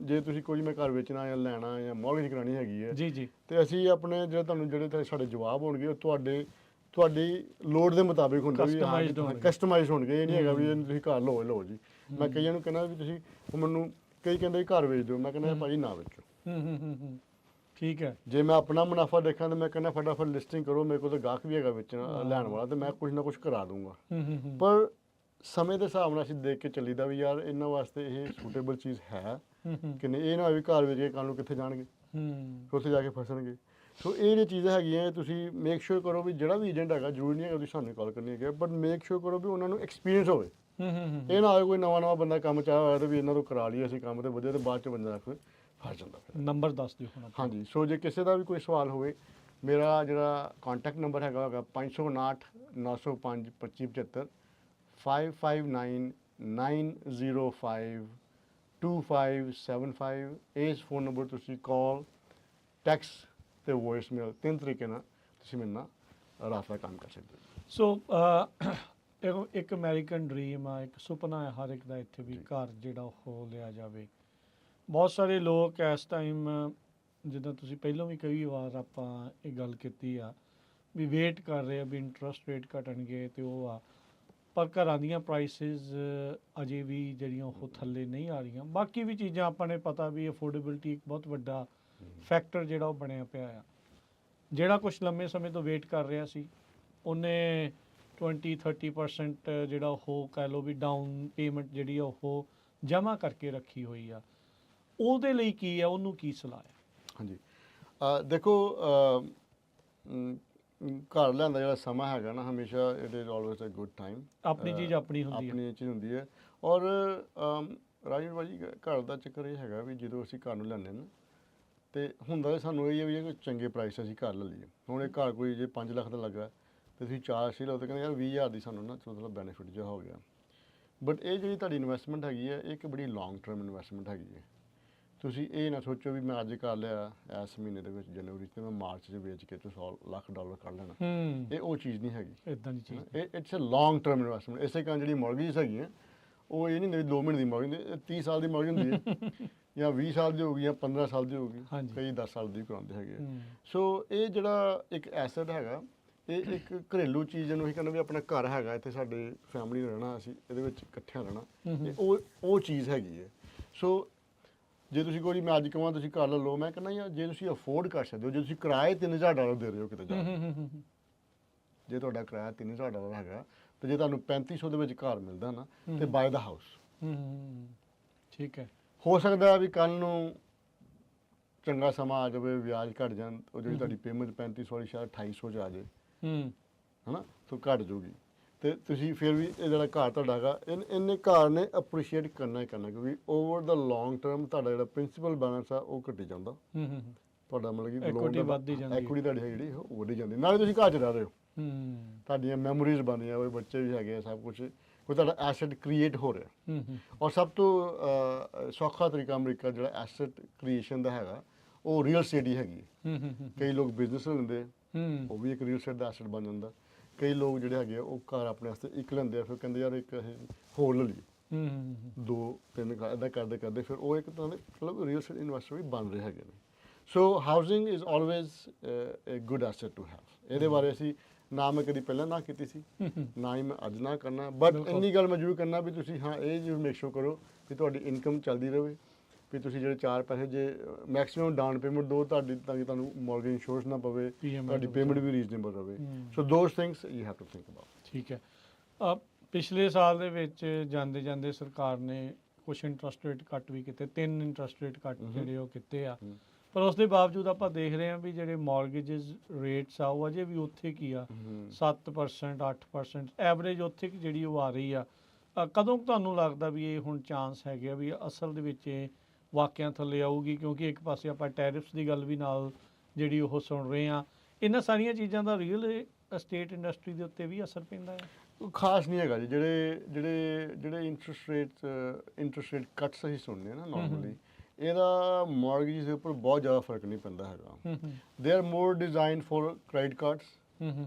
A: ਜੇ ਤੁਸੀਂ ਕੋਈ ਮੈਂ ਘਰ ਵੇਚਣਾ ਜਾਂ ਲੈਣਾ ਜਾਂ ਮੌਰਗੇਜ ਕਰਾਉਣੀ ਹੈਗੀ ਹੈ ਜੀ, ਤੇ ਅਸੀਂ ਆਪਣੇ ਜਿਹੜੇ ਸਾਡੇ ਜਵਾਬ ਹੋਣਗੇ ਉਹ ਤੁਹਾਡੀ ਲੋੜ ਦੇ ਮੁਤਾਬਿਕ ਹੁੰਦਾ ਵੀ ਕਸਟਮਾਈਜ਼ਡ ਹੋਣਗੇ। ਇਹ ਨਹੀਂ ਹੈਗਾ ਵੀ ਤੁਸੀਂ ਘਰ ਲਓ ਜੀ। ਮੈਂ ਕਈਆਂ ਨੂੰ ਕਹਿੰਦਾ ਵੀ ਤੁਸੀਂ ਮੈਨੂੰ ਕਈ ਕਹਿੰਦੇ ਘਰ ਵੇਚ ਦਿਓ, ਮੈਂ ਕਹਿੰਦਾ ਭਾਜੀ ਨਾ ਵੇਚੋ।
B: ਠੀਕ ਹੈ,
A: ਜੇ ਮੈਂ ਆਪਣਾ ਮੁਨਾਫਾ ਦੇਖਾਂ ਤਾਂ ਮੈਂ ਕਹਿੰਦਾ ਫਟਾਫਟ ਲਿਸਟਿੰਗ ਕਰੋ, ਮੇਰੇ ਕੋਲ ਤਾਂ ਗਾਹਕ ਵੀ ਹੈਗਾ ਵੇਚਣ ਲੈਣ ਵਾਲਾ, ਤੇ ਮੈਂ ਕੁਝ ਨਾ ਕੁਝ ਕਰਾ ਦੂੰਗਾ। ਪਰ ਸਮੇਂ ਦੇ ਹਿਸਾਬ ਨਾਲ ਅਸੀਂ ਦੇਖ ਕੇ ਚੱਲੀਦਾ ਵੀ ਯਾਰ ਇਹਨਾਂ ਵਾਸਤੇ ਇਹ ਸੂਟੇਬਲ ਚੀਜ਼ ਹੈ ਕਿ ਨਹੀਂ। ਇਹ ਨਾ ਹੋਵੇ ਘਰ ਵੇਚ ਕੇ ਕੱਲ੍ਹ ਨੂੰ ਕਿੱਥੇ ਜਾਣਗੇ, ਉੱਥੇ ਜਾ ਕੇ ਫਸਣਗੇ। ਸੋ ਇਹ ਜਿਹੜੀਆਂ ਚੀਜ਼ਾਂ ਹੈਗੀਆਂ ਤੁਸੀਂ ਮੇਕ ਸ਼ੋਰ ਕਰੋ ਵੀ ਜਿਹੜਾ ਵੀ ਏਜੰਟ ਹੈਗਾ ਜ਼ਰੂਰੀ ਨਹੀਂ ਹੈ ਤੁਸੀਂ ਸਾਨੂੰ ਕਾਲ ਕਰਨੀ ਹੈ ਬਟ ਮੇਕ ਸ਼ੋਰ ਕਰੋ ਵੀ ਉਹਨਾਂ ਨੂੰ ਐਕਸਪੀਰੀਅੰਸ ਹੋਵੇ। ਇਹ ਨਾ ਹੋਵੇ ਕੋਈ ਨਵਾਂ ਬੰਦਾ ਕੰਮ ਚਾਹ ਹੋਇਆ ਤੇ ਵੀ ਇਹਨਾਂ ਤੋਂ ਕਰਾ ਲਈਏ ਅਸੀਂ ਕੰਮ ਤੇ ਵਧੀਆ ਤੇ ਬਾਅਦ ਚ ਬੰਦਾ ਕੋਈ ਫਸ ਜਾਂਦਾ ਫਿਰ।
B: ਨੰਬਰ ਦੱਸ ਦਿਓ ਹੁਣ ਆਪਣਾ।
A: ਹਾਂਜੀ, ਸੋ ਜੇ ਕਿਸੇ ਦਾ ਵੀ ਕੋਈ ਸਵਾਲ ਹੋਵੇ ਮੇਰਾ ਜਿਹੜਾ ਕੰਟੈਕਟ ਨੰਬਰ ਹੈਗਾ 559 905 2575 559905 2575। ਇਸ ਫੋਨ ਨੰਬਰ ਤੁਸੀਂ ਕਾਲ ਟੈਕਸਟ ਤੇ ਵੌਇਸਮੇਲ ਤਿੰਨ ਤਰੀਕੇ ਨਾਲ ਤੁਸੀਂ ਮੇਰੇ ਨਾਲ ਰਾਬਤਾ ਕੰਮ ਕਰ ਸਕਦੇ ਹੋ।
B: ਸੋ ਇੱਕ ਅਮਰੀਕਨ ਡ੍ਰੀਮ ਆ, ਇੱਕ ਸੁਪਨਾ ਹੈ ਹਰ ਇੱਕ ਦਾ ਇੱਥੇ ਵੀ ਘਰ ਜਿਹੜਾ ਉਹ ਲਿਆ ਜਾਵੇ। ਬਹੁਤ ਸਾਰੇ ਲੋਕ ਇਸ ਟਾਈਮ ਜਿੱਦਾਂ ਤੁਸੀਂ ਪਹਿਲਾਂ ਵੀ ਕਈ ਵਾਰ ਆਪਾਂ ਇਹ ਗੱਲ ਕੀਤੀ ਆ ਵੀ ਵੇਟ ਕਰ ਰਹੇ ਆ ਵੀ ਇੰਟਰਸਟ ਰੇਟ ਘਟਣਗੇ ਤੇ ਉਹ ਆ, ਪਰ ਘਰਾਂ ਦੀਆਂ ਪ੍ਰਾਈਸਿਸ ਅਜੇ ਵੀ ਜਿਹੜੀਆਂ ਉਹ ਥੱਲੇ ਨਹੀਂ ਆ ਰਹੀਆਂ। ਬਾਕੀ ਵੀ ਚੀਜ਼ਾਂ ਆਪਾਂ ਨੇ ਪਤਾ ਵੀ ਅਫੋਰਡੇਬਿਲਟੀ ਇੱਕ ਬਹੁਤ ਵੱਡਾ ਫੈਕਟਰ ਜਿਹੜਾ ਉਹ ਬਣਿਆ ਪਿਆ ਆ। ਜਿਹੜਾ ਕੁਝ ਲੰਮੇ ਸਮੇਂ ਤੋਂ ਵੇਟ ਕਰ ਰਿਹਾ ਸੀ ਉਹਨੇ 20-30% ਜਿਹੜਾ ਉਹ ਕਹਿ ਲਓ ਵੀ ਡਾਊਨ ਪੇਮੈਂਟ ਜਿਹੜੀ ਆ ਉਹ ਜਮ੍ਹਾਂ ਕਰਕੇ ਰੱਖੀ ਹੋਈ ਆ, ਉਹਦੇ ਲਈ ਕੀ ਆ, ਉਹਨੂੰ ਕੀ ਸਲਾਹ ਹੈ?
A: ਹਾਂਜੀ, ਦੇਖੋ ਘਰ ਲਿਆਉਣ ਦਾ ਜਿਹੜਾ ਸਮਾਂ ਹੈਗਾ ਨਾ ਹਮੇਸ਼ਾ it is always a good time.
B: ਆਪਣੀ ਚੀਜ਼ ਆਪਣੀ ਹੁੰਦੀ ਹੈ।
A: ਆਪਣੀ ਚੀਜ਼ ਹੁੰਦੀ ਹੈ। ਔਰ ਰਾਜਨ ਭਾਜੀ ਘਰ ਦਾ ਚੱਕਰ ਇਹ ਹੈਗਾ ਵੀ ਜਦੋਂ ਅਸੀਂ ਘਰ ਨੂੰ ਲੈਂਦੇ ਨਾ ਤੇ ਹੁੰਦਾ ਤਾਂ ਸਾਨੂੰ ਇਹ ਵੀ ਕੋਈ ਚੰਗੇ ਪ੍ਰਾਈਸ ਅਸੀਂ ਘਰ ਲੈ ਲਈਏ। ਹੁਣ ਇਹ ਘਰ ਕੋਈ ਜੇ 5 ਲੱਖ ਦਾ ਲੱਗਾ ਤੇ ਤੁਸੀਂ 4 ਸੀ ਲਓ ਤਾਂ ਕਹਿੰਦੇ ਯਾਰ 20,000 ਦੀ ਸਾਨੂੰ ਨਾ ਥੋੜ੍ਹਾ ਬੈਨੀਫਿਟ ਜਿਹਾ ਹੋ ਗਿਆ। ਬਟ ਇਹ ਜਿਹੜੀ ਤੁਹਾਡੀ ਇਨਵੈਸਟਮੈਂਟ ਹੈਗੀ ਹੈ ਇਹ ਇੱਕ ਬੜੀ ਲੌਂਗ ਟਰਮ ਇਨਵੈਸਟਮੈਂਟ ਹੈਗੀ ਹੈ। ਤੁਸੀਂ ਇਹ ਨਾ ਸੋਚੋ ਵੀ ਮੈਂ ਅੱਜ ਕਰ ਲਿਆ ਇਸ ਮਹੀਨੇ ਦੇ ਵਿੱਚ ਜਨਵਰੀ 'ਚ ਤੇ ਮੈਂ ਮਾਰਚ 'ਚ ਵੇਚ ਕੇ $100 ਲੱਖ ਕਰ ਲੈਣਾ। ਇਹ ਉਹ ਚੀਜ਼ ਨਹੀਂ ਹੈਗੀ।
B: ਇਦਾਂ ਦੀ ਚੀਜ਼
A: ਇਹ it's a long term investment. ਇਸੇ ਕਾਰਨ ਜਿਹੜੀ ਮੌਰਗੇਜ ਹੈਗੀਆਂ ਉਹ ਇਹ ਨਹੀਂ ਹੁੰਦੀ 2 ਮਹੀਨੇ ਦੀ ਮੌਰਗੇਜ, 30 ਸਾਲ ਦੀ ਮੌਰਗੇਜ ਹੁੰਦੀ ਹੈ ਜਾਂ 20 ਸਾਲ ਦੀ ਹੋਊਗੀ ਜਾਂ 15 ਸਾਲ ਦੀ ਹੋਊਗੀ, ਕਈ 10 ਸਾਲ ਦੀ ਕਰਾਉਂਦੇ ਹੈਗੇ। ਸੋ ਇਹ ਜਿਹੜਾ ਇੱਕ ਐਸੈਟ ਹੈਗਾ ਇਹ ਇੱਕ ਘਰੇਲੂ ਚੀਜ਼ ਜਿਹਨੂੰ ਅਸੀਂ ਕਹਿੰਦੇ ਵੀ ਆਪਣਾ ਘਰ ਹੈਗਾ ਇੱਥੇ ਸਾਡੇ ਫੈਮਿਲੀ ਰਹਿਣਾ, ਅਸੀਂ ਇਹਦੇ ਵਿੱਚ ਇਕੱਠਿਆਂ ਰਹਿਣਾ, ਇਹ ਉਹ ਚੀਜ਼ ਹੈਗੀ ਹੈ। ਸੋ ਜੇ ਤੁਸੀਂ ਕੋਈ ਮੈਂ ਅੱਜ ਕਹਾਂ ਤੁਸੀਂ ਘਰ ਲੈ ਲਓ, ਮੈਂ ਕਹਿੰਦਾ ਯਾਰ ਜੇ ਤੁਸੀਂ ਅਫੋਰਡ ਕਰ ਸਕਦੇ ਹੋ, ਜੇ ਤੁਸੀਂ ਕਿਰਾਏ $3,000 ਦੇ ਰਹੇ ਹੋ ਕਿਤੇ ਜਾ ਕੇ, ਜੇ ਤੁਹਾਡਾ ਕਿਰਾਇਆ $3,000 ਹੈਗਾ ਤੇ ਜੇ ਤੁਹਾਨੂੰ 3500 ਦੇ ਵਿੱਚ ਘਰ ਮਿਲਦਾ ਨਾ ਤੇ ਬਾਏ ਦਾ ਹਾਊਸ।
B: ਠੀਕ ਹੈ,
A: ਹੋ ਸਕਦਾ ਵੀ ਕੱਲ ਨੂੰ ਚੰਗਾ ਸਮਾਂ ਆ ਜਾਵੇ, ਵਿਆਜ ਘਟ ਜਾਣ, ਉਹ ਜਿਹੜੀ ਤੁਹਾਡੀ ਪੇਮੈਂਟ 3500 ਵਾਲੀ ਸ਼ਾਇਦ 2800 'ਚ ਆ ਜਾਏ, ਹੈ ਨਾ, ਤਾਂ ਘਟ ਜਾਊਗੀ ਤੇ ਤੁਸੀਂ ਫਿਰ ਵੀ ਇਹ ਜਿਹੜਾ ਘਰ ਤੁਹਾਡਾ ਹੈਗਾ ਇਹਨੇ ਘਰ ਨੇ ਅਪਰੀਸ਼ੀਏਟ ਕਰਨਾ ਹੀ ਕਰਨਾ, ਕਿਉਂਕਿ ਓਵਰ ਦਾ ਲੌਂਗ ਟਰਮ ਤੁਹਾਡਾ ਜਿਹੜਾ ਪ੍ਰਿੰਸੀਪਲ ਬੈਲੈਂਸ ਆ ਉਹ ਘਟੀ ਜਾਂਦਾ। ਤੁਹਾਡਾ ਮਤਲਬ ਕਿ
B: ਇਕੁਇਟੀ ਵੱਧਦੀ ਜਾਂਦੀ,
A: ਇਕੁਇਟੀ ਤੁਹਾਡੀ ਜਿਹੜੀ ਉਹ ਵੱਧੀ ਜਾਂਦੀ, ਨਾਲੇ ਤੁਸੀਂ ਘਰ 'ਚ ਰਹਿ ਰਹੇ ਹੋ, ਤੁਹਾਡੀਆਂ ਮੈਮੋਰੀਜ਼ ਬਣਦੀਆਂ, ਉਹ ਬੱਚੇ ਵੀ ਹੈਗੇ, ਸਭ ਕੁਛ ਕੋਈ ਤੁਹਾਡਾ ਐਸੈਟ ਕ੍ਰੀਏਟ ਹੋ ਰਿਹਾ। ਔਰ ਸਭ ਤੋਂ ਸੌਖਾ ਤਰੀਕਾ ਅਮਰੀਕਾ ਜਿਹੜਾ ਐਸੈਟ ਕ੍ਰੀਏਸ਼ਨ ਦਾ ਹੈਗਾ ਉਹ ਰੀਅਲ ਸਟੇਟ ਹੀ ਹੈਗੀ ਹੈ। ਕਈ ਲੋਕ ਬਿਜ਼ਨਸ ਲੈਂਦੇ, ਉਹ ਵੀ ਇੱਕ ਰੀਅਲ ਸਟੇਟ ਦਾ ਐਸੈਟ ਬਣ ਜਾਂਦਾ। ਕਈ ਲੋਕ ਜਿਹੜੇ ਹੈਗੇ ਉਹ ਘਰ ਆਪਣੇ ਵਾਸਤੇ ਇੱਕ ਲੈਂਦੇ ਆ, ਫਿਰ ਕਹਿੰਦੇ ਯਾਰ ਇੱਕ ਹੋਰ ਲੈ ਲਈਏ, 2-3 ਇੱਦਾਂ ਕਰਦੇ ਕਰਦੇ ਫਿਰ ਉਹ ਇੱਕ ਤਰ੍ਹਾਂ ਦੇ ਮਤਲਬ ਰੀਅਲ ਸਟੇਟ ਇਨਵੈਸਟਰ ਵੀ ਬਣ ਰਹੇ ਹੈਗੇ ਨੇ। So housing is always a good asset to have. ਇਹਦੇ ਬਾਰੇ ਅਸੀਂ ਨਾ ਮੈਂ ਕਦੀ ਪਹਿਲਾਂ ਨਾ ਕੀਤੀ ਸੀ, ਨਾ ਹੀ ਮੈਂ ਅੱਜ ਨਾ ਕਰਨਾ, ਬਟ ਇੰਨੀ ਗੱਲ ਮੈਂ ਜ਼ਰੂਰ ਕਰਨਾ ਵੀ ਤੁਸੀਂ ਹਾਂ ਇਹ ਜ਼ਰੂਰ ਮੇਕ ਸ਼ੋਰ ਕਰੋ ਵੀ ਤੁਹਾਡੀ ਇਨਕਮ ਚੱਲਦੀ ਰਹੇ, ਵੀ ਤੁਸੀਂ ਜਿਹੜੇ 4 ਪੈਸੇ ਜੇ ਮੈਕਸਿਮਮ ਡਾਊਨ ਪੇਮੈਂਟ ਦਿਓ ਤੁਹਾਡੀ, ਤਾਂ ਕਿ ਤੁਹਾਨੂੰ ਮੌਰਗੇਜ ਇੰਸ਼ੋਰੈਂਸ ਨਾ ਪਵੇ, ਤੁਹਾਡੀ ਪੇਮੈਂਟ ਵੀ ਰੀਜ਼ਨੇਬਲ ਰਹੇ। So those things you have to think about.
B: ਠੀਕ ਹੈ। ਪਿਛਲੇ ਸਾਲ ਦੇ ਵਿੱਚ ਜਾਂਦੇ ਜਾਂਦੇ ਸਰਕਾਰ ਨੇ ਕੁਝ ਇੰਟਰਸਟ ਰੇਟ ਕੱਟ ਵੀ ਕੀਤੇ, 3 ਇੰਟਰਸਟ ਰੇਟ ਕੱਟ ਜਿਹੜੇ ਉਹ ਕੀਤੇ ਆ, ਪਰ ਉਸ ਦੇ ਬਾਵਜੂਦ ਆਪਾਂ ਦੇਖ ਰਹੇ ਹਾਂ ਵੀ ਜਿਹੜੇ ਮੌਰਗੇਜਸ ਰੇਟਸ ਆ ਉਹ ਅਜੇ ਵੀ ਉੱਥੇ ਕੀ ਆ 7%, 8% ਐਵਰੇਜ ਉੱਥੇ ਕੀ ਜਿਹੜੀ ਉਹ ਆ ਰਹੀ ਆ। ਕਦੋਂ ਤੁਹਾਨੂੰ ਲੱਗਦਾ ਵੀ ਇਹ ਹੁਣ ਚਾਂਸ ਹੈਗੇ ਆ ਵੀ ਅਸਲ ਦੇ ਵਿੱਚ ਇਹ ਵਾਕਿਆਂ ਥੱਲੇ ਆਊਗੀ? ਕਿਉਂਕਿ ਇੱਕ ਪਾਸੇ ਆਪਾਂ ਟੈਰਿਫਸ ਦੀ ਗੱਲ ਵੀ ਨਾਲ ਜਿਹੜੀ ਉਹ ਸੁਣ ਰਹੇ ਆ, ਇਹਨਾਂ ਸਾਰੀਆਂ ਚੀਜ਼ਾਂ ਦਾ ਰੀਅਲ ਅਸਟੇਟ ਇੰਡਸਟਰੀ ਦੇ ਉੱਤੇ ਵੀ ਅਸਰ ਪੈਂਦਾ ਹੈ?
A: ਖਾਸ ਨਹੀਂ ਹੈਗਾ ਜੀ। ਜਿਹੜੇ ਇੰਟਰਸਟ ਰੇਟ ਕੱਟਸ ਅਸੀਂ ਸੁਣਦੇ ਹਾਂ ਨਾ ਨਾਰਮਲੀ, ਇਹਦਾ ਮੌਰਗੇਜ ਦੇ ਉੱਪਰ ਬਹੁਤ ਜ਼ਿਆਦਾ ਫਰਕ ਨਹੀਂ ਪੈਂਦਾ ਹੈਗਾ। They are more design for credit cards,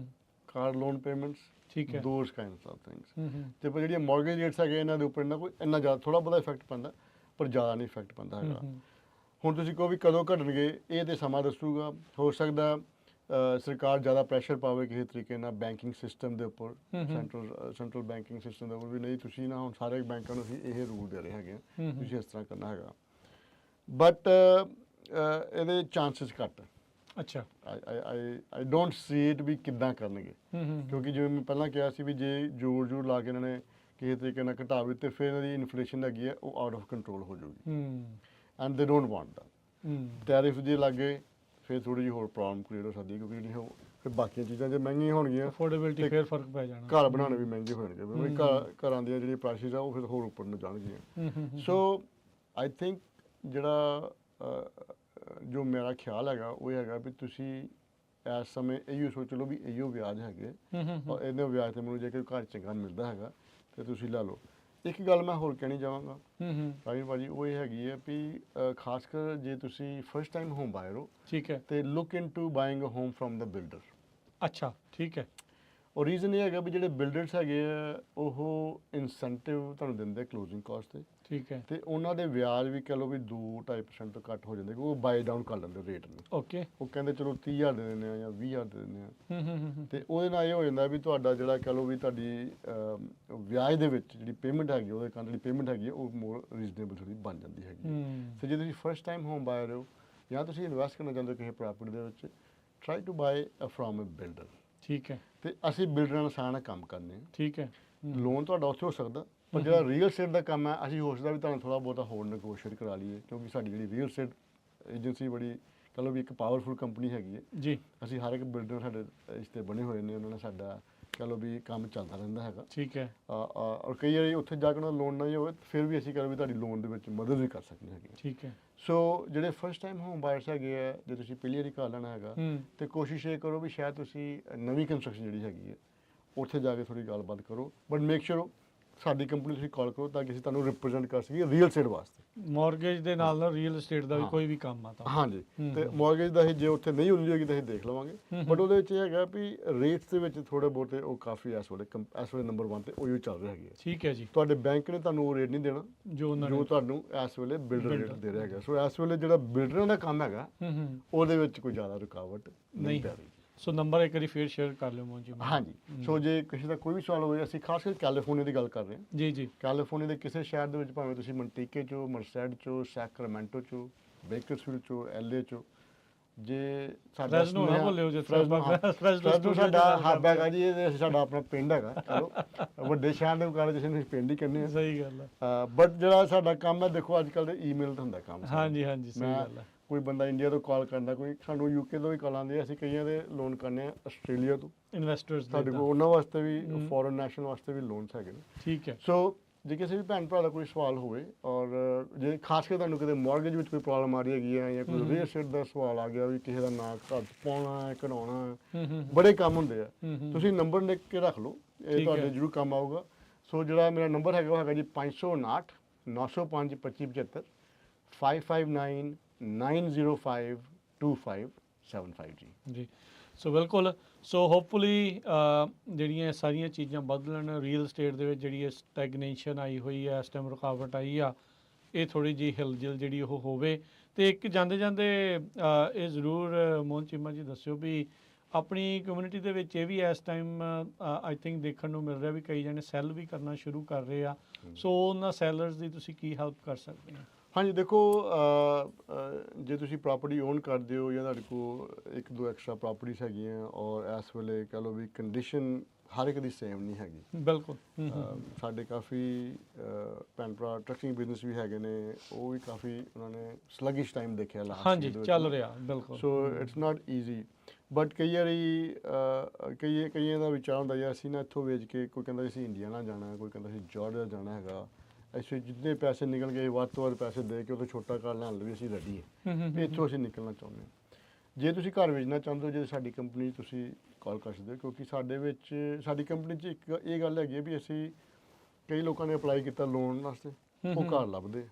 A: car loan payments,
B: ਠੀਕ ਹੈ,
A: ਦੋਜ਼ ਕਾਈਂਡਸ ਆਫ ਥਿੰਗਸ। ਤੇ ਪਰ ਜਿਹੜੀਆਂ ਮੌਰਗੇਜ ਰੇਟਸ ਹੈਗੇ ਇਹਨਾਂ ਦੇ ਉੱਪਰ ਇੰਨਾ ਜ਼ਿਆਦਾ ਥੋੜ੍ਹਾ ਬਹੁਤਾ ਇਫੈਕਟ ਪੈਂਦਾ, ਪਰ ਜ਼ਿਆਦਾ ਨਹੀਂ ਇਫੈਕਟ ਪੈਂਦਾ ਹੈਗਾ। ਹੁਣ ਤੁਸੀਂ ਕਹੋ ਵੀ ਕਦੋਂ ਘਟਣਗੇ, ਇਹ ਤੇ ਸਮਾਂ ਦੱਸੂਗਾ। ਹੋ ਸਕਦਾ ਸਰਕਾਰ ਜ਼ਿਆਦਾ ਪ੍ਰੈਸ਼ਰ ਪਾਵੇ ਕਿਸੇ ਤਰੀਕੇ ਨਾਲ ਬੈਂਕਿੰਗ ਸਿਸਟਮ ਦੇ ਉੱਪਰ, ਸੈਂਟਰਲ ਬੈਂਕਿੰਗ ਸਿਸਟਮ ਦੇ ਉੱਪਰ ਵੀ ਨਹੀਂ ਤੁਸੀਂ ਨਾ ਹੁਣ ਸਾਰੇ ਬੈਂਕਾਂ ਨੂੰ ਅਸੀਂ ਇਹ ਰੂਲ ਦੇ ਰਹੇ ਹੈਗੇ ਆ, ਤੁਸੀਂ ਇਸ ਤਰ੍ਹਾਂ ਕਰਨਾ ਹੈਗਾ। ਬਟ ਇਹਦੇ ਚਾਂਸਸ ਘੱਟ।
B: ਅੱਛਾ,
A: I don't C it we ਕਿੱਦਾਂ ਕਰਨਗੇ, ਕਿਉਂਕਿ ਜਿਵੇਂ ਮੈਂ ਪਹਿਲਾਂ ਕਿਹਾ ਸੀ ਵੀ ਜੇ ਜੋਰ ਲਾ ਕੇ ਇਹਨਾਂ ਨੇ ਕਿਸੇ ਤਰੀਕੇ ਨਾਲ ਘਟਾਵੇ ਤੇ ਫਿਰ ਇਹਨਾਂ ਦੀ ਇਨਫਲੇਸ਼ਨ ਹੈਗੀ ਹੈ ਉਹ ਆਊਟ ਆਫ ਕੰਟਰੋਲ ਹੋ ਜਾਊਗੀ, ਐਂਡ ਦੇ ਡੋਂਟ ਵਾਂਟ ਦੈਟ। ਟੈਰਿਫ ਦੇ ਲਾਗੇ ਫਿਰ ਥੋੜੀ ਜਿਹੀ ਹੋਰ ਪ੍ਰੋਬਲਮ ਕ੍ਰੀਏਟ ਹੋ ਸਕਦੀ ਹੈ, ਕਿਉਂਕਿ ਜਿਹੜੀਆਂ ਫਿਰ ਬਾਕੀਆਂ ਚੀਜ਼ਾਂ ਜੇ ਮਹਿੰਗੀਆਂ ਹੋਣਗੀਆਂ
B: ਅਫੋਰਡੇਬਿਲਟੀ
A: ਤੇ
B: ਫੇਰ ਫਰਕ ਪੈ ਜਾਣਾ।
A: ਘਰ ਬਣਾਉਣੇ ਵੀ ਮਹਿੰਗੇ ਹੋਣਗੇ, ਵੀ ਘਰਾਂ ਦੀਆਂ ਜਿਹੜੀਆਂ ਪ੍ਰਾਈਸਿਸ ਆ ਉਹ ਫਿਰ ਹੋਰ ਉੱਪਰ ਨੂੰ ਜਾਣਗੀਆਂ। ਸੋ ਆਈ ਥਿੰਕ ਜਿਹੜਾ ਜੋ ਮੇਰਾ ਖਿਆਲ ਹੈਗਾ ਉਹ ਇਹ ਹੈਗਾ ਵੀ ਤੁਸੀਂ ਇਸ ਸਮੇਂ ਇਹੀਓ ਸੋਚ ਲਓ ਵੀ ਇਹੀਓ ਵਿਆਜ ਹੈਗੇ, ਔਰ ਇਹਦੇ ਵਿਆਜ ਤੇ ਮੈਨੂੰ ਜੇ ਕੋਈ ਘਰ ਚੰਗਾ ਮਿਲਦਾ ਹੈਗਾ ਤੇ ਤੁਸੀਂ ਲੈ ਲਓ। ਇੱਕ ਗੱਲ ਮੈਂ ਹੋਰ ਕਹਿਣੀ ਚਾਹਾਂਗਾ ਰਾਜੀਵ ਭਾਜੀ, ਉਹ ਇਹ ਹੈਗੀ ਹੈ ਵੀ ਖਾਸ ਕਰ ਜੇ ਤੁਸੀਂ ਫਸਟ ਟਾਈਮ ਹੋਮ ਬਾਇਰ ਹੋ,
B: ਠੀਕ ਹੈ,
A: ਤੇ look into buying a home from the builder.
B: ਅੱਛਾ ਠੀਕ ਹੈ।
A: ਔਰ ਰੀਜ਼ਨ ਇਹ ਹੈਗਾ ਵੀ ਜਿਹੜੇ ਬਿਲਡਰਸ ਹੈਗੇ ਆ ਉਹ ਇਨਸੈਂਟਿਵ ਤੁਹਾਨੂੰ ਦਿੰਦੇ ਕਲੋਜ਼ਿੰਗ ਕਾਸਟ ਤੇ,
B: ਠੀਕ ਹੈ,
A: ਤੇ ਉਹਨਾਂ ਦੇ ਵਿਆਜ ਵੀ ਕਹ ਲਓ ਵੀ 2-2.5% ਤੋਂ ਘੱਟ ਹੋ ਜਾਂਦੇ, ਕਿਉਂਕਿ ਉਹ ਬਾਈ ਡਾਊਨ ਕਰ ਲੈਂਦੇ ਰੇਟ ਨੂੰ।
B: ਓਕੇ,
A: ਉਹ ਕਹਿੰਦੇ ਚਲੋ 30,000 ਦੇ ਦਿੰਦੇ ਆ ਜਾਂ 20,000 ਦੇ ਦਿੰਦੇ ਆ, ਤੇ ਉਹਦੇ ਨਾਲ ਇਹ ਹੋ ਜਾਂਦਾ ਵੀ ਤੁਹਾਡਾ ਜਿਹੜਾ ਕਹ ਲਓ ਵੀ ਤੁਹਾਡੀ ਵਿਆਜ ਦੇ ਵਿੱਚ ਜਿਹੜੀ ਪੇਮੈਂਟ ਹੈਗੀ ਉਹਦੇ ਕਾਰਨ ਜਿਹੜੀ ਪੇਮੈਂਟ ਹੈਗੀ ਉਹ ਮੋਰ ਰੀਜ਼ਨੇਬਲ ਥੋੜੀ ਬਣ ਜਾਂਦੀ ਹੈਗੀ। ਤੇ ਜੇ ਤੁਸੀਂ ਫਸਟ ਟਾਈਮ ਹੋਮ ਬਾਇਰ ਹੋ ਜਾਂ ਤੁਸੀਂ ਇਨਵੈਸਟ ਕਰਨਾ ਚਾਹੁੰਦੇ ਹੋ ਕਿਸੇ ਪ੍ਰਾਪਰਟੀ ਦੇ ਵਿੱਚ, try to buy from a builder.
B: ਠੀਕ ਹੈ,
A: ਤੇ ਅਸੀਂ ਬਿਲਡਰਾਂ ਨਾਲ ਸਾਰਾ ਕੰਮ ਕਰਨੇ ਆ।
B: ਠੀਕ ਹੈ।
A: ਲੋਨ ਤੁਹਾਡਾ ਉੱਥੇ ਹੋ ਸਕਦਾ, ਪਰ ਜਿਹੜਾ ਰੀਅਲ ਸਟੇਟ ਦਾ ਕੰਮ ਹੈ ਅਸੀਂ ਹੋ ਸਕਦਾ ਵੀ ਤੁਹਾਨੂੰ ਥੋੜਾ ਬਹੁਤਾ ਹੋਰ ਨੈਗੋਸ਼ੀਏਟ ਕਰਾ ਲਈਏ, ਕਿਉਂਕਿ ਸਾਡੀ ਜਿਹੜੀ ਰੀਅਲ ਸਟੇਟ ਏਜੰਸੀ ਬੜੀ ਕਹ ਲਓ ਵੀ ਇੱਕ ਪਾਵਰਫੁਲ ਕੰਪਨੀ ਹੈਗੀ ਹੈ
B: ਜੀ,
A: ਅਸੀਂ ਹਰ ਇੱਕ ਬਿਲਡਰ ਸਾਡੇ ਰਿਸ਼ਤੇ ਬਣੇ ਹੋਏ ਨੇ, ਉਹਨਾਂ ਨਾਲ ਸਾਡਾ ਕਹ ਲਓ ਵੀ ਕੰਮ ਚੱਲਦਾ ਰਹਿੰਦਾ ਹੈਗਾ।
B: ਠੀਕ ਹੈ,
A: ਔਰ ਕਈ ਵਾਰੀ ਉੱਥੇ ਜਾ ਕੇ ਉਹਨਾਂ ਲੋਨ ਨਹੀਂ ਹੋਵੇ ਫਿਰ ਵੀ ਅਸੀਂ ਕਹ ਲਓ ਵੀ ਤੁਹਾਡੀ ਲੋਨ ਦੇ ਵਿੱਚ ਮਦਦ ਵੀ ਕਰ ਸਕਦੇ ਹੈਗੇ।
B: ਠੀਕ ਹੈ।
A: ਸੋ ਜਿਹੜੇ ਫਸਟ ਟਾਈਮ ਹੋਮ ਬਾਇਰਸ ਹੈਗੇ ਆ, ਜੇ ਤੁਸੀਂ ਪਹਿਲੀ ਵਾਰੀ ਘਰ ਲੈਣਾ ਹੈਗਾ ਤੇ ਕੋਸ਼ਿਸ਼ ਇਹ ਕਰੋ ਵੀ ਸ਼ਾਇਦ ਤੁਸੀਂ ਨਵੀਂ ਕੰਸਟਰਕਸ਼ਨ ਜਿਹੜੀ ਹੈਗੀ ਹੈ ਉੱਥੇ ਜਾ ਕੇ ਥੋੜੀ ਗੱਲਬਾਤ ਕਰੋ, ਬਟ ਮੇਕ ਸ਼ੋਰ ਸਾਡੀ ਕੰਪਨੀ ਤੁਸੀਂ ਕਾਲ ਕਰੋ ਤਾਂ ਕਿ ਅਸੀਂ ਤੁਹਾਨੂੰ ਰਿਪਰੈਜ਼ੈਂਟ ਕਰ ਸਕੀਏ ਰੀਅਲ ਸਟੇਟ ਵਾਸਤੇ।
B: ਮਾਰਗੇਜ ਦੇ ਨਾਲ ਨਾਲ ਰੀਅਲ ਏਸਟੇਟ ਦਾ ਵੀ ਕੋਈ ਵੀ ਕੰਮ ਆ ਤਾਂ
A: ਹਾਂਜੀ, ਤੇ ਮਾਰਗੇਜ ਦਾ ਹੀ ਜੇ ਉੱਥੇ ਨਹੀਂ ਹੁੰਦੀ ਹੋਏਗੀ ਤਾਂ ਅਸੀਂ ਦੇਖ ਲਵਾਂਗੇ, ਬਟ ਉਹਦੇ ਵਿੱਚ ਇਹ ਹੈਗਾ ਵੀ ਰੇਟਸ ਦੇ ਵਿੱਚ ਥੋੜੇ ਬਹੁਤੇ ਉਹ ਕਾਫੀ ਇਸ ਵੇਲੇ ਨੰਬਰ 1 ਤੇ ਉਹੀ ਚੱਲ ਰਹੇ ਹੈਗੇ।
B: ਠੀਕ ਹੈ ਜੀ,
A: ਤੁਹਾਡੇ ਬੈਂਕ ਨੇ ਤੁਹਾਨੂੰ ਉਹ ਰੇਟ ਨਹੀਂ ਦੇਣਾ
B: ਜੋ
A: ਤੁਹਾਨੂੰ ਇਸ ਵੇਲੇ ਬਿਲਡਰ ਰੇਟ ਦੇ ਰਿਹਾ ਹੈਗਾ। ਸੋ ਇਸ ਵੇਲੇ ਜਿਹੜਾ ਬਿਲਡਰਾਂ ਦਾ ਕੰਮ ਹੈਗਾ ਉਹਦੇ ਵਿੱਚ ਕੋਈ ਜ਼ਿਆਦਾ ਰੁਕਾਵਟ ਨਹੀਂ ਪੈ ਰਹੀ।
B: ਸੋ ਨੰਬਰ ਇੱਕ ਵਾਰੀ ਫੇਰ ਸ਼ੇਅਰ ਕਰ ਲਿਓ ਮੋਹਨ ਜੀ।
A: ਹਾਂਜੀ, ਸੋ ਜੇ ਕਿਸੇ ਦਾ ਕੋਈ ਵੀ ਸਵਾਲ ਹੋਵੇ, ਅਸੀਂ ਖਾਸ ਕਰਕੇ ਕੈਲੀਫੋਰਨੀਆ ਦੀ ਗੱਲ ਕਰ ਰਹੇ ਹਾਂ।
B: ਜੀ ਜੀ,
A: ਕੈਲੀਫੋਰਨੀਆ ਦੇ ਕਿਸੇ ਸ਼ਹਿਰ ਦੇ ਵਿੱਚ ਭਾਵੇਂ ਤੁਸੀਂ ਮੰਟੀਕੇ ਚੋਂ, ਮਰਸੈਡ ਚੋਂ, ਸੈਕਰਾਮੈਂਟੋ ਚੋਂ, ਬੇਕਰਸਫੀਲਡ ਚੋਂ, LA ਚੋਂ, ਜੇ ਸਾਡਾ
B: ਫ੍ਰੈਸਨੋ ਨਾ ਭੁੱਲਿਓ ਜਿੱਥੇ
A: ਫ੍ਰੈਸਨੋ ਸਾਡਾ ਹੱਬ ਹੈਗਾ ਜੀ, ਇਹ ਸਾਡਾ ਆਪਣਾ ਪਿੰਡ ਹੈਗਾ। ਚਲੋ ਵੱਡੇ ਸ਼ਹਿਰ ਦੇ ਮੁਕਾਬਲੇ ਜਿਸ ਨੂੰ ਪਿੰਡ ਹੀ ਕਹਿੰਦੇ ਆ।
B: ਸਹੀ ਗੱਲ ਹੈ।
A: ਬਟ ਜਿਹੜਾ ਸਾਡਾ ਕੰਮ ਹੈ, ਦੇਖੋ ਅੱਜ ਕੱਲ੍ਹ ਦੇ ਈਮੇਲ ਤੇ ਹੁੰਦਾ ਕੰਮ।
B: ਹਾਂਜੀ ਹਾਂਜੀ, ਸਹੀ ਗੱਲ ਹੈ।
A: ਕੋਈ ਬੰਦਾ ਇੰਡੀਆ ਤੋਂ ਕਾਲ ਕਰਦਾ, ਕੋਈ ਸਾਨੂੰ UK ਤੋਂ ਵੀ ਕਾਲ ਆਉਂਦੀ ਹੈ, ਅਸੀਂ ਕਈਆਂ ਦੇ ਲੋਨ ਕਰਨੇ ਆ ਆਸਟ੍ਰੇਲੀਆ ਤੋਂ
B: ਇਨਵੈਸਟਰਸ
A: ਸਾਡੇ ਕੋਲ, ਉਹਨਾਂ ਵਾਸਤੇ ਵੀ ਫੋਰਨ ਨੈਸ਼ਨਲ ਵਾਸਤੇ ਵੀ ਲੋਨਸ ਹੈਗੇ ਨੇ।
B: ਠੀਕ ਹੈ।
A: ਸੋ ਜੇ ਕਿਸੇ ਵੀ ਭੈਣ ਭਰਾ ਦਾ ਕੋਈ ਸਵਾਲ ਹੋਵੇ, ਔਰ ਜੇ ਖਾਸ ਕਰਕੇ ਤੁਹਾਨੂੰ ਕਿਤੇ ਮਾਰਗੇਜ ਵਿੱਚ ਕੋਈ ਪ੍ਰੋਬਲਮ ਆ ਰਹੀ ਹੈਗੀ ਹੈ, ਜਾਂ ਕੋਈ ਰੀਅਲ ਏਸਟੇਟ ਦਾ ਸਵਾਲ ਆ ਗਿਆ ਵੀ ਕਿਸੇ ਦਾ ਨਾਂ ਘਰ 'ਚ ਪਾਉਣਾ ਹੈ, ਕਢਾਉਣਾ ਹੈ, ਬੜੇ ਕੰਮ ਹੁੰਦੇ ਆ, ਤੁਸੀਂ ਨੰਬਰ ਲਿਖ ਕੇ ਰੱਖ ਲਓ, ਇਹ ਤੁਹਾਡੇ ਜ਼ਰੂਰ ਕੰਮ ਆਊਗਾ। ਸੋ ਜਿਹੜਾ ਮੇਰਾ ਨੰਬਰ ਹੈਗਾ ਉਹ ਹੈਗਾ ਜੀ 559 905 2575, 559 905 2575 ਜੀ।
B: ਜੀ, ਸੋ ਬਿਲਕੁਲ। ਸੋ ਹੋਪਫੁਲੀ ਜਿਹੜੀਆਂ ਸਾਰੀਆਂ ਚੀਜ਼ਾਂ ਬਦਲਣ, ਰੀਅਲ ਏਸਟੇਟ ਦੇ ਵਿੱਚ ਜਿਹੜੀ ਸਟੈਗਨੇਸ਼ਨ ਆਈ ਹੋਈ ਹੈ, ਇਸ ਟਾਈਮ ਰੁਕਾਵਟ ਆਈ ਆ, ਇਹ ਥੋੜੀ ਜਿਹੀ ਹਿਲਜੁਲ ਜਿਹੜੀ ਉਹ ਹੋਵੇ। ਤੇ ਇੱਕ ਜਾਂਦੇ ਜਾਂਦੇ ਇਹ ਜ਼ਰੂਰ ਮੋਹਨ ਚੀਮਾ ਜੀ ਦੱਸਿਓ ਵੀ ਆਪਣੀ ਕਮਿਊਨਿਟੀ ਦੇ ਵਿੱਚ ਇਹ ਵੀ ਇਸ ਟਾਈਮ ਆਈ ਥਿੰਕ ਦੇਖਣ ਨੂੰ ਮਿਲ ਰਿਹਾ ਵੀ ਕਈ ਜਣੇ ਸੈੱਲ ਵੀ ਕਰਨਾ ਸ਼ੁਰੂ ਕਰ ਰਹੇ ਆ। ਸੋ ਉਹਨਾਂ ਸੈਲਰਸ ਦੀ ਤੁਸੀਂ ਕੀ ਹੈਲਪ ਕਰ ਸਕਦੇ ਹੋ?
A: ਹਾਂਜੀ, ਦੇਖੋ ਜੇ ਤੁਸੀਂ ਪ੍ਰਾਪਰਟੀ ਓਨ ਕਰਦੇ ਹੋ ਜਾਂ ਤੁਹਾਡੇ ਕੋਲ ਇੱਕ ਦੋ ਐਕਸਟਰਾ ਪ੍ਰਾਪਰਟੀਜ਼ ਹੈਗੀਆਂ, ਔਰ ਇਸ ਵੇਲੇ ਕਹ ਲਓ ਵੀ ਕੰਡੀਸ਼ਨ ਹਰ ਇੱਕ ਦੀ ਸੇਮ ਨਹੀਂ ਹੈਗੀ।
B: ਬਿਲਕੁਲ।
A: ਸਾਡੇ ਕਾਫੀ ਭੈਣ ਭਰਾ ਟਰੱਕਿੰਗ ਬਿਜ਼ਨਸ ਵੀ ਹੈਗੇ ਨੇ, ਉਹ ਵੀ ਕਾਫੀ ਉਹਨਾਂ ਨੇ ਸਲਗਿਸ਼ ਟਾਈਮ ਦੇਖਿਆ ਲਾਸਟ।
B: ਹਾਂਜੀ, ਚੱਲ ਰਿਹਾ ਬਿਲਕੁਲ।
A: So it's not easy, but ਕਈ ਵਾਰੀ ਕਈਆਂ ਦਾ ਵਿਚਾਰ ਹੁੰਦਾ ਯਾਰ ਅਸੀਂ ਨਾ ਇੱਥੋਂ ਵੇਚ ਕੇ, ਕੋਈ ਕਹਿੰਦਾ ਅਸੀਂ ਇੰਡੀਆਨਾ ਜਾਣਾ, ਕੋਈ ਕਹਿੰਦਾ ਅਸੀਂ ਜਾਰਜੀਆ ਜਾਣਾ ਹੈਗਾ, ਅਸੀਂ ਜਿੰਨੇ ਪੈਸੇ ਨਿਕਲ ਗਏ ਵੱਧ ਤੋਂ ਵੱਧ ਪੈਸੇ ਦੇ ਕੇ ਉੱਥੇ ਛੋਟਾ ਘਰ ਲੈਣ ਲਈ ਅਸੀਂ ਰੈਡੀ ਹਾਂ, ਇੱਥੋਂ ਅਸੀਂ ਨਿਕਲਣਾ ਚਾਹੁੰਦੇ ਹਾਂ। ਜੇ ਤੁਸੀਂ ਘਰ ਵੇਚਣਾ ਚਾਹੁੰਦੇ ਹੋ, ਜੇ ਸਾਡੀ ਕੰਪਨੀ ਤੁਸੀਂ ਕਾਲ ਕਰ ਸਕਦੇ ਹੋ, ਕਿਉਂਕਿ ਸਾਡੇ ਵਿੱਚ ਸਾਡੀ ਕੰਪਨੀ 'ਚ ਇੱਕ ਇਹ ਗੱਲ ਹੈਗੀ ਹੈ ਵੀ ਅਸੀਂ ਕਈ ਲੋਕਾਂ ਨੇ ਅਪਲਾਈ ਕੀਤਾ ਲੋਨ ਵਾਸਤੇ, ਉਹ ਘਰ ਲੱਭਦੇ।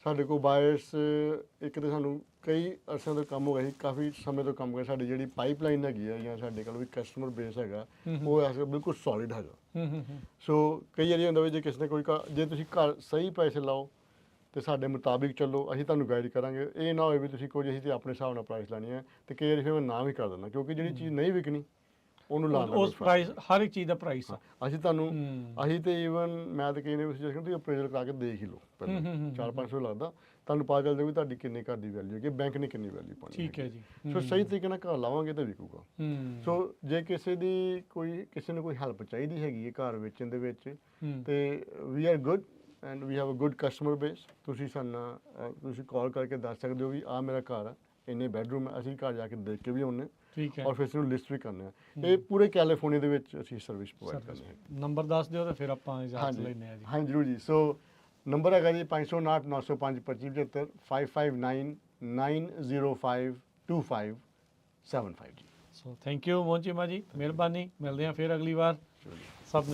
A: ਸਾਡੇ ਕੋਲ ਬਾਇਰਸ ਇੱਕ ਤਾਂ ਸਾਨੂੰ ਕਈ ਅਰਸਿਆਂ ਤੋਂ ਕੰਮ ਹੋ ਗਿਆ ਸੀ, ਕਾਫੀ ਸਮੇਂ ਤੋਂ ਕੰਮ ਹੋ ਗਿਆ। ਸਾਡੀ ਜਿਹੜੀ ਪਾਈਪਲਾਈਨ ਹੈਗੀ ਹੈ ਜਾਂ ਸਾਡੇ ਕੋਲ ਵੀ ਕਸਟਮਰ ਬੇਸ ਹੈਗਾ, ਉਹ ਐਸੇ ਬਿਲਕੁਲ ਸੋਲਿਡ ਹੈਗਾ। ਸੋ ਕਈ ਵਾਰੀ ਹੁੰਦਾ ਵੀ ਜੇ ਕਿਸੇ ਨੇ ਕੋਈ ਜੇ ਤੁਸੀਂ ਘਰ ਸਹੀ ਪੈਸੇ ਲਾਓ ਤੇ ਸਾਡੇ ਮੁਤਾਬਿਕ ਚੱਲੋ, ਅਸੀਂ ਤੁਹਾਨੂੰ ਗਾਈਡ ਕਰਾਂਗੇ। ਇਹ ਨਾ ਹੋਵੇ ਵੀ ਤੁਸੀਂ ਕੁਝ ਅਸੀਂ ਤੇ ਆਪਣੇ ਹਿਸਾਬ ਨਾਲ ਪ੍ਰਾਈਸ ਲੈਣੀ ਹੈ, ਤੇ ਕਈ ਵਾਰੀ ਫਿਰ ਮੈਂ ਨਾ ਵੀ ਕਰ ਦਿੰਦਾ, ਕਿਉਂਕਿ ਜਿਹੜੀ ਚੀਜ਼ ਨਹੀਂ ਵਿਕਣੀ ਉਹਨੂੰ ਲਾਉਣਾ
B: ਉਸ ਪ੍ਰਾਈਸ, ਹਰ ਇੱਕ ਚੀਜ਼ ਦਾ ਪ੍ਰਾਈਸ ਆ।
A: ਅਸੀਂ ਤੁਹਾਨੂੰ ਅਸੀਂ ਤੇ ਈਵਨ ਮੈਂ ਤਾਂ ਕਈ ਨੇ ਸੁਜੈਸਟ ਕੀਤਾ ਤੁਸੀਂ ਅਪਰੇਜ਼ਲ ਕਰਾ ਕੇ ਦੇਖ ਹੀ ਲਓ ਪਹਿਲਾਂ, 400-500 ਲੱਗਦਾ, ਤੁਹਾਨੂੰ ਪਤਾ ਚੱਲ ਜਾਊਗੀ ਤੁਹਾਡੀ ਕਿੰਨੇ ਘਰ ਦੀ ਵੈਲਿਊ ਹੈ, ਬੈਂਕ ਨੇ ਕਿੰਨੀ ਵੈਲਿਊ ਪਾਉਣੀ।
B: ਠੀਕ ਹੈ ਜੀ।
A: ਸੋ ਸਹੀ ਤਰੀਕੇ ਨਾਲ ਘਰ ਲਾਵਾਂਗੇ ਤਾਂ ਵਿਕੂਗਾ। ਸੋ ਜੇ ਕਿਸੇ ਨੂੰ ਕੋਈ ਹੈਲਪ ਚਾਹੀਦੀ ਹੈਗੀ ਹੈ ਘਰ ਵੇਚਣ ਦੇ ਵਿੱਚ, ਤੇ we are good and we have a good customer base. ਤੁਸੀਂ ਸਾਨੂੰ ਤੁਸੀਂ ਕਾਲ ਕਰਕੇ ਦੱਸ ਸਕਦੇ ਹੋ ਵੀ ਆਹ ਮੇਰਾ ਘਰ ਆ, ਇੰਨੇ ਬੈਡਰੂਮ ਹੈ, ਅਸੀਂ ਘਰ ਜਾ ਕੇ ਦੇਖ ਕੇ ਵੀ ਆਉਂਦੇ
B: ਠੀਕ ਹੈ
A: ਔਰ ਫਿਰ ਇਸਨੂੰ ਲਿਸਟ ਵੀ ਕਰਨੇ ਆ। ਇਹ ਪੂਰੇ ਕੈਲੀਫੋਰਨੀਆ ਦੇ ਵਿੱਚ ਅਸੀਂ ਸਰਵਿਸ ਪ੍ਰੋਵਾਈਡ ਕਰਨੀ ਹੈ।
B: ਨੰਬਰ ਦੱਸ ਦਿਓ ਤੇ ਫਿਰ ਆਪਾਂ ਇਜਾਜ਼ਤ
A: ਹਾਂਜੀ
B: ਲੈਂਦੇ ਆ ਜੀ।
A: ਹਾਂਜੀ ਜ਼ਰੂਰ ਜੀ। ਸੋ ਨੰਬਰ ਹੈਗਾ ਜੀ 559 905 2575 559 905 2575 ਜੀ।
B: So thank you Mohan Cheema ਜੀ, ਮਿਹਰਬਾਨੀ। ਮਿਲਦੇ ਆ ਫਿਰ ਅਗਲੀ ਵਾਰ। ਸਭ ਨੂੰ